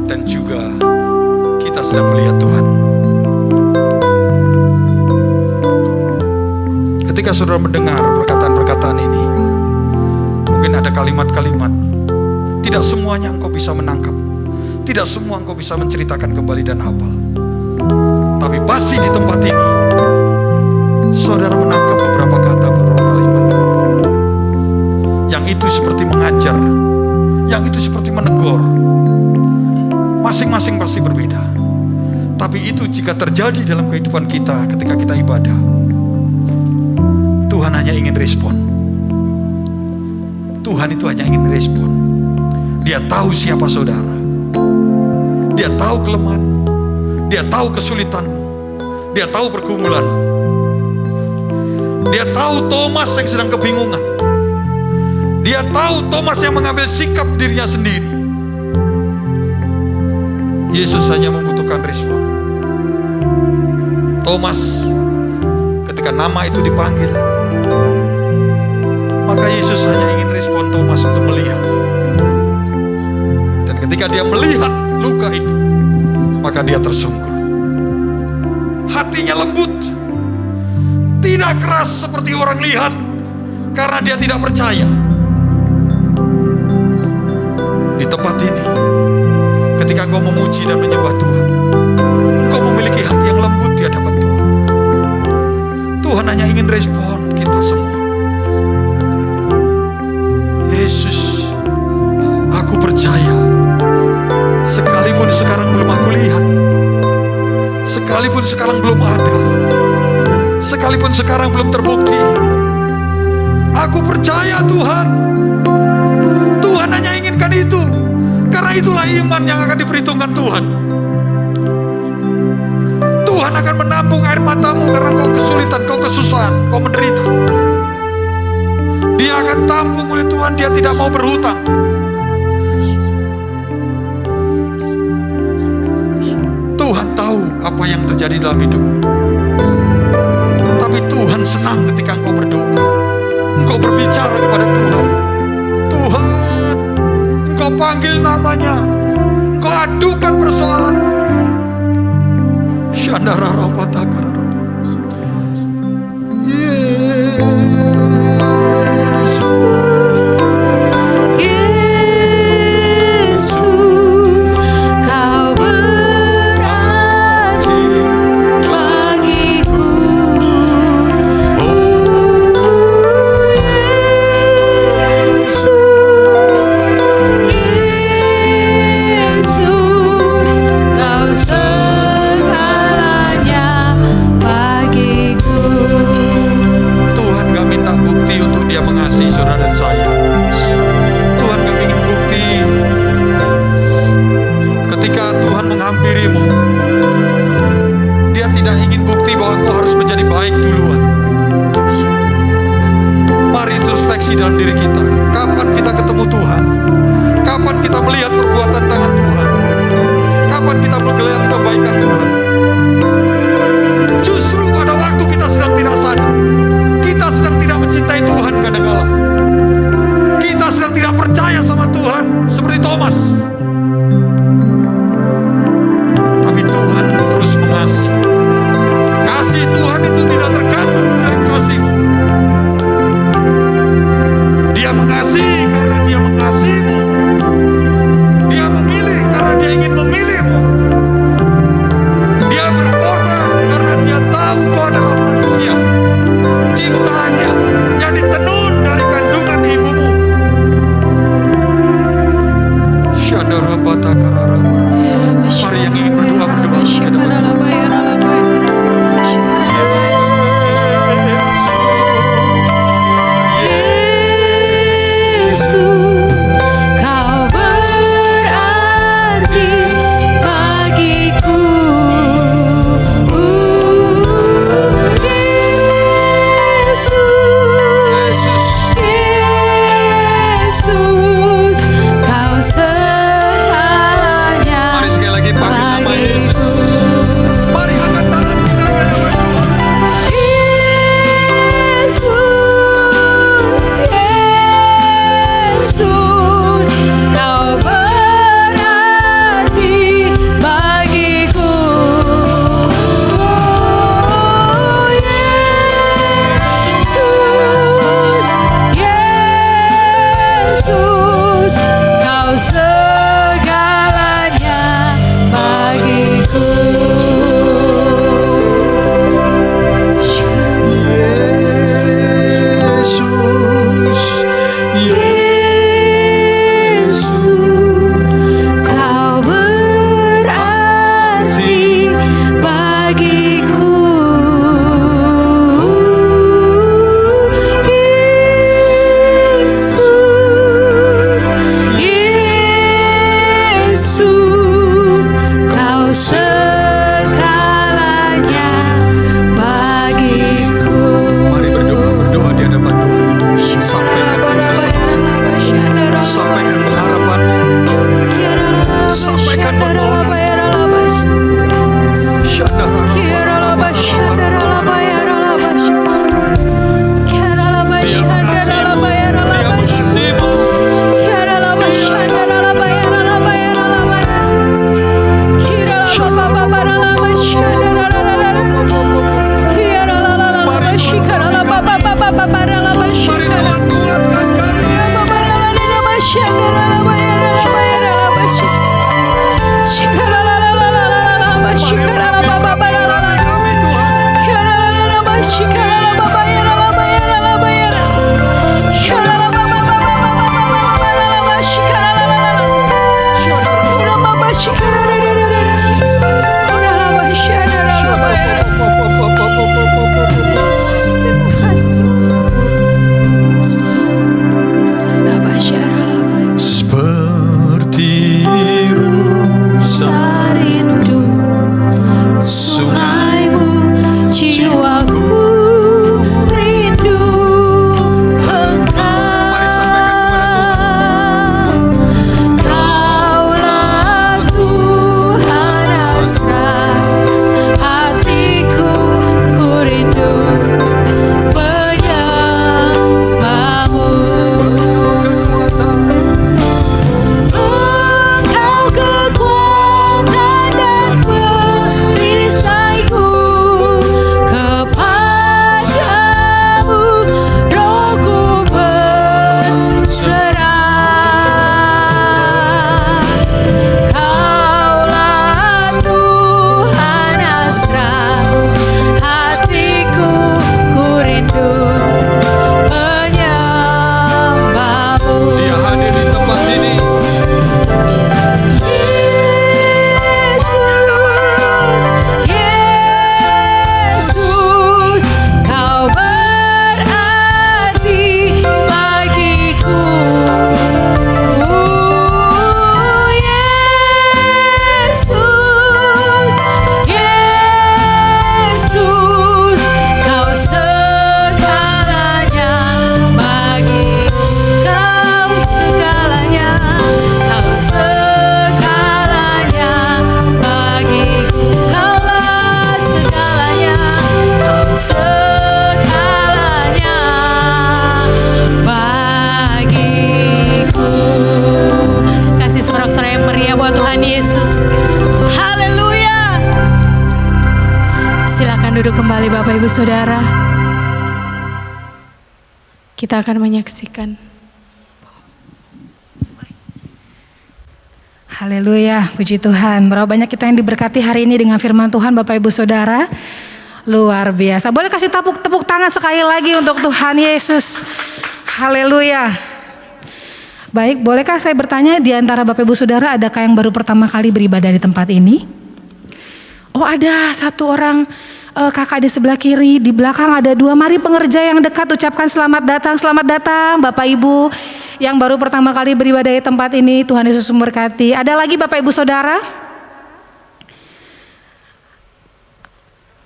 Speaker 8: Dan juga kita sedang melihat Tuhan. Ketika saudara mendengar perkataan-perkataan ini, mungkin ada kalimat-kalimat, tidak semuanya engkau bisa menangkap, tidak semua engkau bisa menceritakan kembali dan hafal. Tapi pasti di tempat ini, saudara menangkap beberapa kata, beberapa kalimat. Yang itu seperti mengajar, yang itu seperti menegur. Masing-masing pasti berbeda. Tapi itu jika terjadi dalam kehidupan kita ketika kita ibadah, Tuhan hanya ingin respon. Tuhan itu hanya ingin respon. Dia tahu siapa saudara. Dia tahu kelemahanmu. Dia tahu kesulitanmu. Dia tahu pergumulanmu. Dia tahu Thomas yang sedang kebingungan. Dia tahu Thomas yang mengambil sikap dirinya sendiri. Yesus hanya membutuhkan respon. Thomas, ketika nama itu dipanggil, maka Yesus hanya ingin respon Thomas untuk melihat. Dan ketika dia melihat luka itu, maka dia tersungkur. Hatinya lembut, tidak keras seperti orang lihat, karena dia tidak percaya. Di tempat ini, ketika engkau memuji dan menyembah Tuhan, engkau memiliki hati yang lembut di hadapan Tuhan. Tuhan hanya ingin respon kita semua. Yesus, aku percaya. Sekalipun sekarang belum aku lihat, sekalipun sekarang belum ada, sekalipun sekarang belum terbukti, aku percaya Tuhan. Tuhan hanya inginkan itu. Karena itulah iman yang akan diperhitungkan Tuhan. Tuhan akan menampung air matamu karena kau kesulitan, kau kesusahan, kau menderita. Dia akan tampung oleh Tuhan, dia tidak mau berhutang. Tuhan tahu apa yang terjadi dalam hidupmu. Tapi Tuhan senang ketika engkau berdoa. Engkau berbicara kepada Tuhan. Tuhan, engkau panggil namanya. Engkau adukan persoalanmu. Shandararabatakararoba.
Speaker 1: Yesus, kau berarti bagiku. Yesus, kau segalanya bagiku.
Speaker 8: Tuhan gak minta bukti untuk dia mengasihi saudara dan saya. Tuhan gak ingin bukti. Ketika Tuhan menghampirimu, dia tidak ingin bukti bahwa kau harus menjadi baik duluan. Mari introspeksi dalam diri kita. Kapan kita ketemu Tuhan? Kapan kita melihat perbuatan tangan Tuhan? Kapan kita melihat kebaikan Tuhan? Justru pada waktu kita sedang tidak sadar, kita sedang tidak mencintai Tuhan kadang-kala. Kita sedang tidak percaya sama Tuhan seperti Thomas. Tapi Tuhan terus mengasihi. Kasih Tuhan itu tidak tergantung dari kasihmu. Dia mengasihi karena dia mengasihimu. Dia memilih karena dia ingin memilihmu. Dia berkorban karena dia tahu kau adalah manusia. Ciptaannya yang ditenun dari kandungan ibumu. Shandarabatakararabara. Mari yang ingin berdoa ke depan Tuhan.
Speaker 1: Yesus, kau berarti bagiku. Yesus, kau segalanya
Speaker 8: Mari sekali lagi panggil nama Yesus.
Speaker 1: bagiku.
Speaker 8: Mari angkat tangan kita di hadapan Tuhan.
Speaker 1: Yesus, Yesus, kau berarti bagiku. Oh, Yesus, Yesus, kau segalanya bagiku. Yesus, kau berarti bagiku. Yesus, Bapak Ibu Saudara, kita akan menyaksikan.
Speaker 9: Haleluya, puji Tuhan. Berapa banyak kita yang diberkati hari ini dengan firman Tuhan Bapak Ibu Saudara. Luar biasa. Boleh kasih tepuk tangan sekali lagi untuk Tuhan Yesus. Haleluya. Baik, bolehkah saya bertanya di antara Bapak Ibu Saudara, adakah yang baru pertama kali beribadah di tempat ini? Oh, ada satu orang kakak di sebelah kiri, di belakang ada dua. Mari pengerja yang dekat ucapkan selamat datang Bapak Ibu yang baru pertama kali beribadah di tempat ini. Tuhan Yesus memberkati. Ada lagi Bapak Ibu Saudara?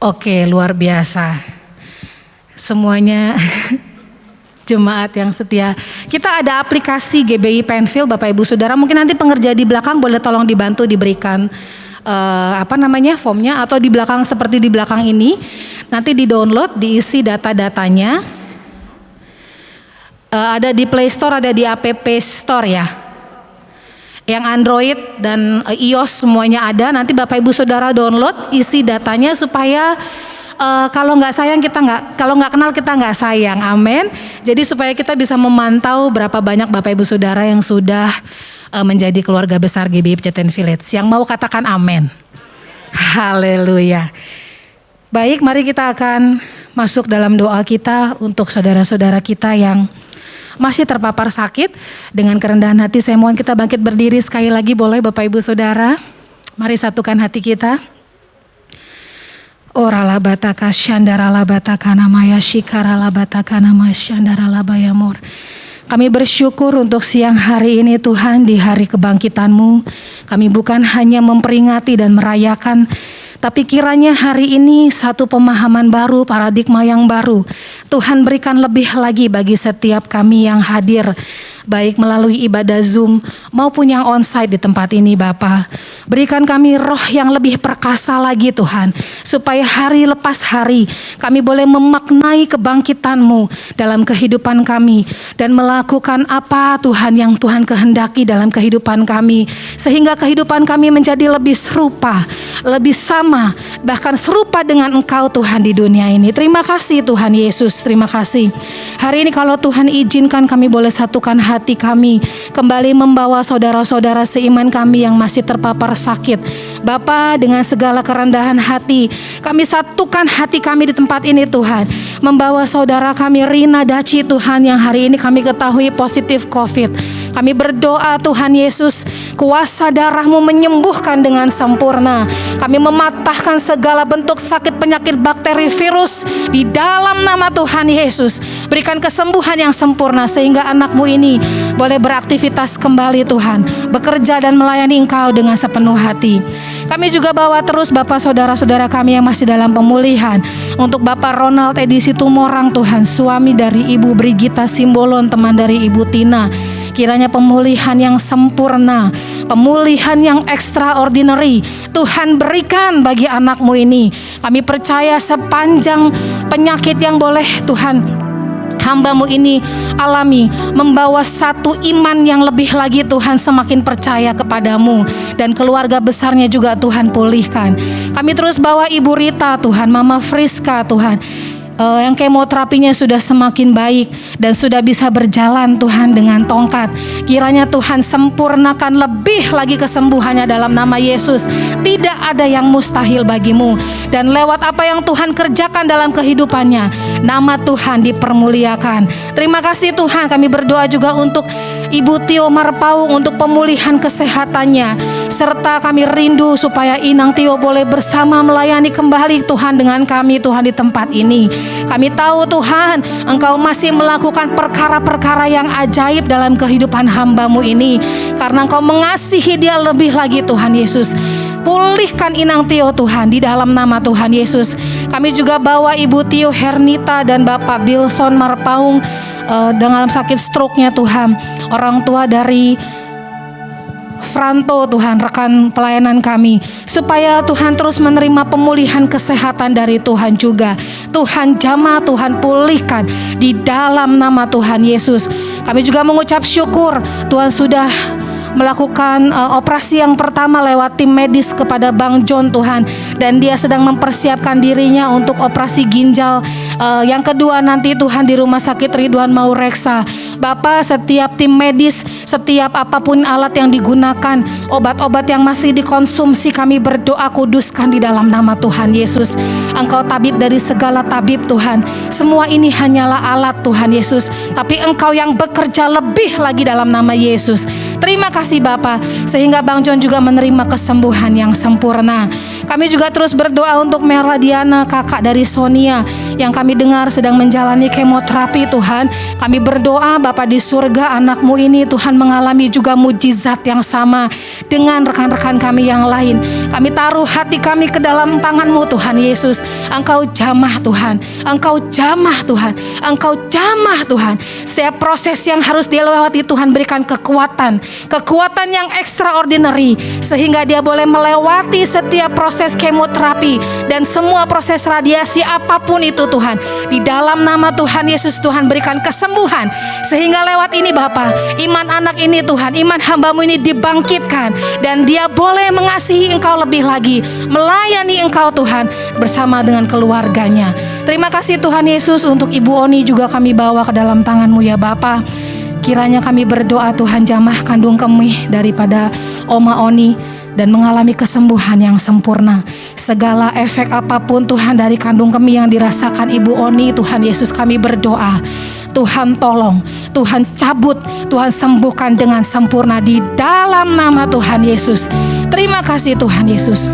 Speaker 9: Oke, luar biasa. Semuanya jemaat yang setia. Kita ada aplikasi GBI Penfield Bapak Ibu Saudara. Mungkin nanti pengerja di belakang boleh tolong dibantu diberikan formnya, atau di belakang seperti di belakang ini. Nanti di-download, diisi data-datanya. Ada di Play Store, ada di App Store ya. Yang Android dan iOS semuanya ada. Nanti Bapak Ibu Saudara download, isi datanya supaya kalau nggak sayang kalau nggak kenal kita nggak sayang. Amin. Jadi supaya kita bisa memantau berapa banyak Bapak Ibu Saudara yang sudah menjadi keluarga besar GBI Pejaten Village. Yang mau katakan amin. Haleluya. Baik, mari kita akan masuk dalam doa kita untuk saudara-saudara kita yang masih terpapar sakit. Dengan kerendahan hati saya mohon kita bangkit berdiri sekali lagi, boleh Bapak Ibu Saudara? Mari satukan hati kita. Orala bataka syandara labataka namaya shikara labataka namaya syandara labayamur. Kami bersyukur untuk siang hari ini Tuhan, di hari kebangkitan-Mu. Kami bukan hanya memperingati dan merayakan, tapi kiranya hari ini satu pemahaman baru, paradigma yang baru Tuhan berikan lebih lagi bagi setiap kami yang hadir, baik melalui ibadah Zoom maupun yang onsite di tempat ini Bapa. Berikan kami roh yang lebih perkasa lagi Tuhan, supaya hari lepas hari kami boleh memaknai kebangkitan-Mu dalam kehidupan kami dan melakukan apa Tuhan yang Tuhan kehendaki dalam kehidupan kami, sehingga kehidupan kami menjadi lebih serupa, lebih sama, bahkan serupa dengan Engkau Tuhan di dunia ini. Terima kasih Tuhan Yesus, terima kasih. Hari ini kalau Tuhan izinkan kami boleh satukan hati kami, kembali membawa saudara-saudara seiman kami yang masih terpapar sakit. Bapa, dengan segala kerendahan hati, kami satukan hati kami di tempat ini Tuhan, membawa saudara kami Rina Daci Tuhan, yang hari ini kami ketahui positif COVID. Kami berdoa Tuhan Yesus, kuasa darah-Mu menyembuhkan dengan sempurna. Kami mematahkan segala bentuk sakit, penyakit, bakteri, virus di dalam nama Tuhan Yesus. Berikan kesembuhan yang sempurna sehingga anak-Mu ini boleh beraktivitas kembali Tuhan, bekerja dan melayani Engkau dengan sepenuh hati. Kami juga bawa terus Bapak saudara-saudara kami yang masih dalam pemulihan. Untuk Bapak Ronald Edisi Tumorang Tuhan, suami dari Ibu Brigita Simbolon, teman dari Ibu Tina. Kiranya pemulihan yang sempurna, pemulihan yang extraordinary Tuhan berikan bagi anak-Mu ini. Kami percaya sepanjang penyakit yang boleh Tuhan hamba-Mu ini alami, membawa satu iman yang lebih lagi Tuhan, semakin percaya kepadamu, dan keluarga besarnya juga Tuhan pulihkan. Kami terus bawa Ibu Rita Tuhan, Mama Friska Tuhan, yang kemoterapinya sudah semakin baik dan sudah bisa berjalan Tuhan dengan tongkat. Kiranya Tuhan sempurnakan lebih lagi kesembuhannya dalam nama Yesus. Tidak ada yang mustahil bagi-Mu, dan lewat apa yang Tuhan kerjakan dalam kehidupannya, nama Tuhan dipermuliakan. Terima kasih Tuhan. Kami berdoa juga untuk Ibu Tio Marpaung untuk pemulihan kesehatannya, serta kami rindu supaya Inang Tio boleh bersama melayani kembali Tuhan dengan kami Tuhan di tempat ini. Kami tahu Tuhan, Engkau masih melakukan perkara-perkara yang ajaib dalam kehidupan hamba-Mu ini, karena Engkau mengasihi dia lebih lagi Tuhan Yesus. Pulihkan Inang Tio Tuhan di dalam nama Tuhan Yesus. Kami juga bawa Ibu Tio Hernita dan Bapak Bilson Marpaung dalam sakit stroke-nya Tuhan. Orang tua dari Franto Tuhan, rekan pelayanan kami, supaya Tuhan terus menerima pemulihan kesehatan dari Tuhan juga. Tuhan jamah, Tuhan pulihkan di dalam nama Tuhan Yesus. Kami juga mengucap syukur Tuhan sudah melakukan operasi yang pertama lewat tim medis kepada Bang John Tuhan, dan dia sedang mempersiapkan dirinya untuk operasi ginjal yang kedua nanti Tuhan di Rumah Sakit Ridwan Maureksa. Bapak, setiap tim medis, setiap apapun alat yang digunakan, obat-obat yang masih dikonsumsi, kami berdoa kuduskan di dalam nama Tuhan Yesus. Engkau tabib dari segala tabib Tuhan. Semua ini hanyalah alat Tuhan Yesus, tapi Engkau yang bekerja lebih lagi dalam nama Yesus. Terima kasih Bapa, sehingga Bang John juga menerima kesembuhan yang sempurna. Kami juga terus berdoa untuk Meradiana, kakak dari Sonia, yang kami dengar sedang menjalani kemoterapi Tuhan. Kami berdoa Bapa di surga, anakmu ini Tuhan mengalami juga mujizat yang sama dengan rekan-rekan kami yang lain. Kami taruh hati kami ke dalam tangan-Mu Tuhan Yesus. Engkau jamah Tuhan, Engkau jamah Tuhan, Engkau jamah Tuhan. Setiap proses yang harus dia lewati Tuhan berikan kekuatan yang extraordinary, sehingga dia boleh melewati setiap proses kemoterapi dan semua proses radiasi apapun itu Tuhan. Di dalam nama Tuhan Yesus Tuhan berikan kesembuhan, sehingga lewat ini Bapa, iman anak ini Tuhan, iman hamba-Mu ini dibangkitkan, dan dia boleh mengasihi Engkau lebih lagi, melayani Engkau Tuhan bersama dengan keluarganya. Terima kasih Tuhan Yesus. Untuk Ibu Oni juga kami bawa ke dalam tangan-Mu ya Bapa. Kiranya kami berdoa Tuhan jamah kandung kami daripada Oma Oni dan mengalami kesembuhan yang sempurna. Segala efek apapun Tuhan dari kandung kami yang dirasakan Ibu Oni, Tuhan Yesus kami berdoa, Tuhan tolong, Tuhan cabut, Tuhan sembuhkan dengan sempurna di dalam nama Tuhan Yesus. Terima kasih Tuhan Yesus.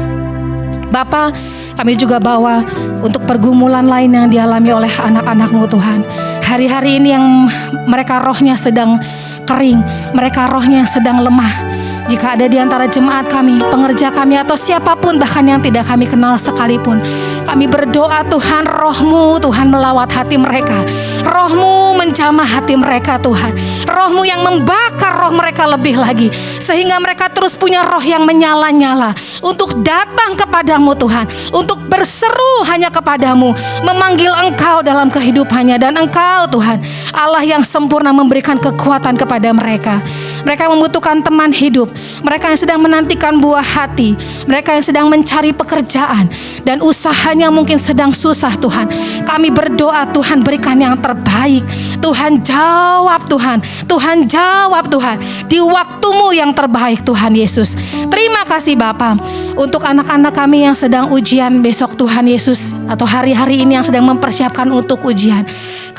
Speaker 9: Bapa, kami juga bawa untuk pergumulan lain yang dialami oleh anak-anak-Mu Tuhan. Hari-hari ini yang mereka rohnya sedang kering, mereka rohnya sedang lemah. Jika ada di antara jemaat kami, pengerja kami, atau siapapun bahkan yang tidak kami kenal sekalipun, kami berdoa Tuhan, roh-Mu Tuhan melawat hati mereka, roh-Mu menjamah hati mereka Tuhan, roh-Mu yang membakar roh mereka lebih lagi, sehingga mereka terus punya roh yang menyala-nyala untuk datang kepadamu Tuhan, untuk berseru hanya kepadamu, memanggil Engkau dalam kehidupannya. Dan Engkau Tuhan Allah yang sempurna memberikan kekuatan kepada mereka. Mereka membutuhkan teman hidup, mereka yang sedang menantikan buah hati, mereka yang sedang mencari pekerjaan dan usahanya mungkin sedang susah Tuhan. Kami berdoa Tuhan berikan yang terbaik. Tuhan jawab Tuhan, Tuhan jawab Tuhan di waktu-Mu yang terbaik Tuhan Yesus. Terima kasih Bapa untuk anak-anak kami yang sedang ujian besok Tuhan Yesus, atau hari-hari ini yang sedang mempersiapkan untuk ujian.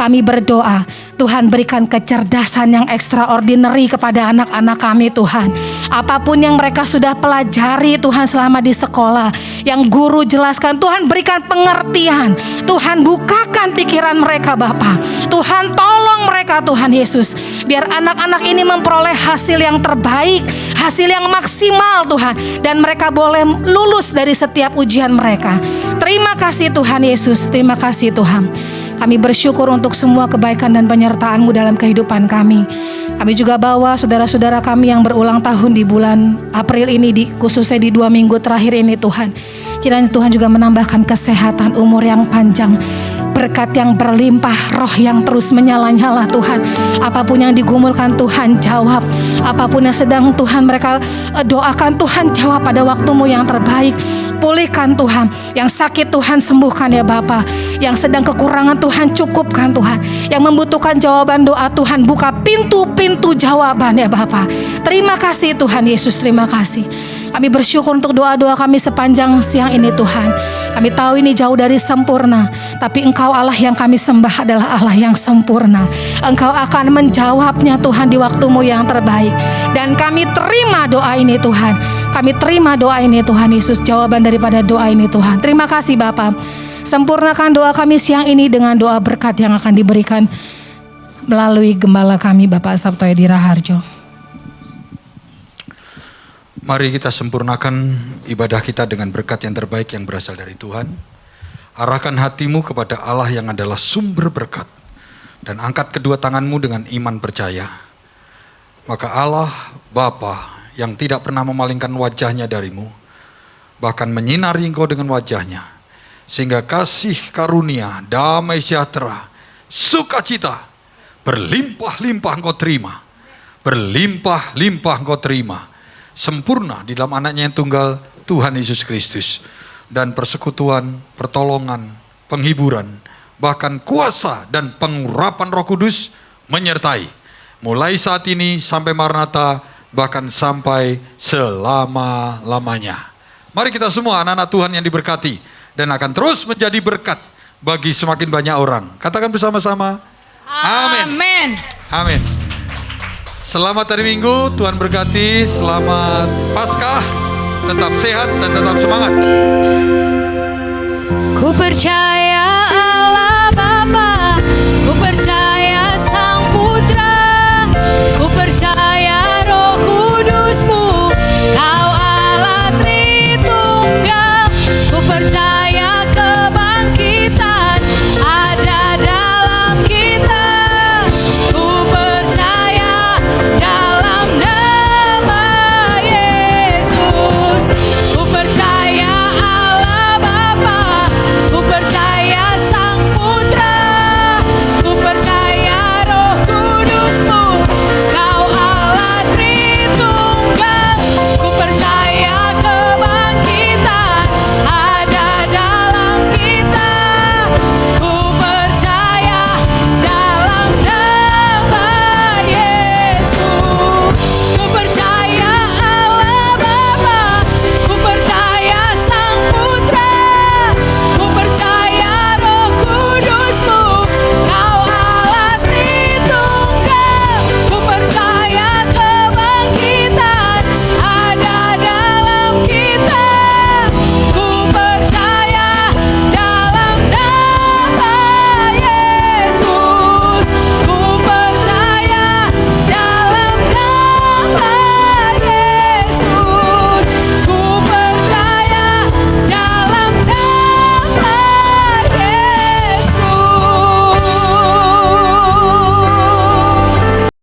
Speaker 9: Kami berdoa Tuhan berikan kecerdasan yang extraordinary kepada anak-anak kami Tuhan. Apapun yang mereka sudah pelajari Tuhan selama di sekolah, yang guru jelaskan, Tuhan berikan pengertian, Tuhan bukakan pikiran mereka Bapa. Tuhan tolong mereka Tuhan Yesus, biar anak-anak ini memperoleh hasil yang terbaik, hasil yang maksimal Tuhan, dan mereka boleh lulus dari setiap ujian mereka. Terima kasih Tuhan Yesus, terima kasih Tuhan. Kami bersyukur untuk semua kebaikan dan penyertaan-Mu dalam kehidupan kami. Kami juga bawa saudara-saudara kami yang berulang tahun di bulan April ini, khususnya di 2 minggu terakhir ini Tuhan. Kiranya Tuhan juga menambahkan kesehatan, umur yang panjang, berkat yang berlimpah, roh yang terus menyala-nyala Tuhan. Apapun yang digumulkan Tuhan jawab, apapun yang sedang Tuhan mereka doakan Tuhan jawab pada waktu-Mu yang terbaik. Pulihkan Tuhan, yang sakit Tuhan sembuhkan ya Bapa, yang sedang kekurangan Tuhan cukupkan Tuhan, yang membutuhkan jawaban doa Tuhan buka pintu-pintu jawaban ya Bapa. Terima kasih Tuhan Yesus, terima kasih. Kami bersyukur untuk doa-doa kami sepanjang siang ini Tuhan. Kami tahu ini jauh dari sempurna, tapi Engkau Allah yang kami sembah adalah Allah yang sempurna. Engkau akan menjawabnya Tuhan di waktu-Mu yang terbaik. Dan kami terima doa ini Tuhan. Kami terima doa ini Tuhan Yesus, jawaban daripada doa ini Tuhan. Terima kasih Bapa. Sempurnakan doa kami siang ini dengan doa berkat yang akan diberikan melalui gembala kami Bapak Sabto Edi Raharjo.
Speaker 8: Mari kita sempurnakan ibadah kita dengan berkat yang terbaik yang berasal dari Tuhan. Arahkan hatimu kepada Allah yang adalah sumber berkat, dan angkat kedua tanganmu dengan iman percaya. Maka Allah Bapa yang tidak pernah memalingkan wajahnya darimu, bahkan menyinari engkau dengan wajahnya, sehingga kasih karunia, damai sejahtera, sukacita berlimpah-limpah engkau terima berlimpah-limpah engkau terima, sempurna di dalam anaknya yang tunggal, Tuhan Yesus Kristus. Dan persekutuan, pertolongan, penghiburan, bahkan kuasa dan pengurapan Roh Kudus menyertai. Mulai saat ini sampai Maranatha, bahkan sampai selama-lamanya. Mari kita semua anak-anak Tuhan yang diberkati dan akan terus menjadi berkat bagi semakin banyak orang. Katakan bersama-sama, amin.
Speaker 1: Amin.
Speaker 8: Amin. Selamat hari Minggu, Tuhan berkati. Selamat Paskah. Tetap sehat dan tetap semangat.
Speaker 1: Ku percaya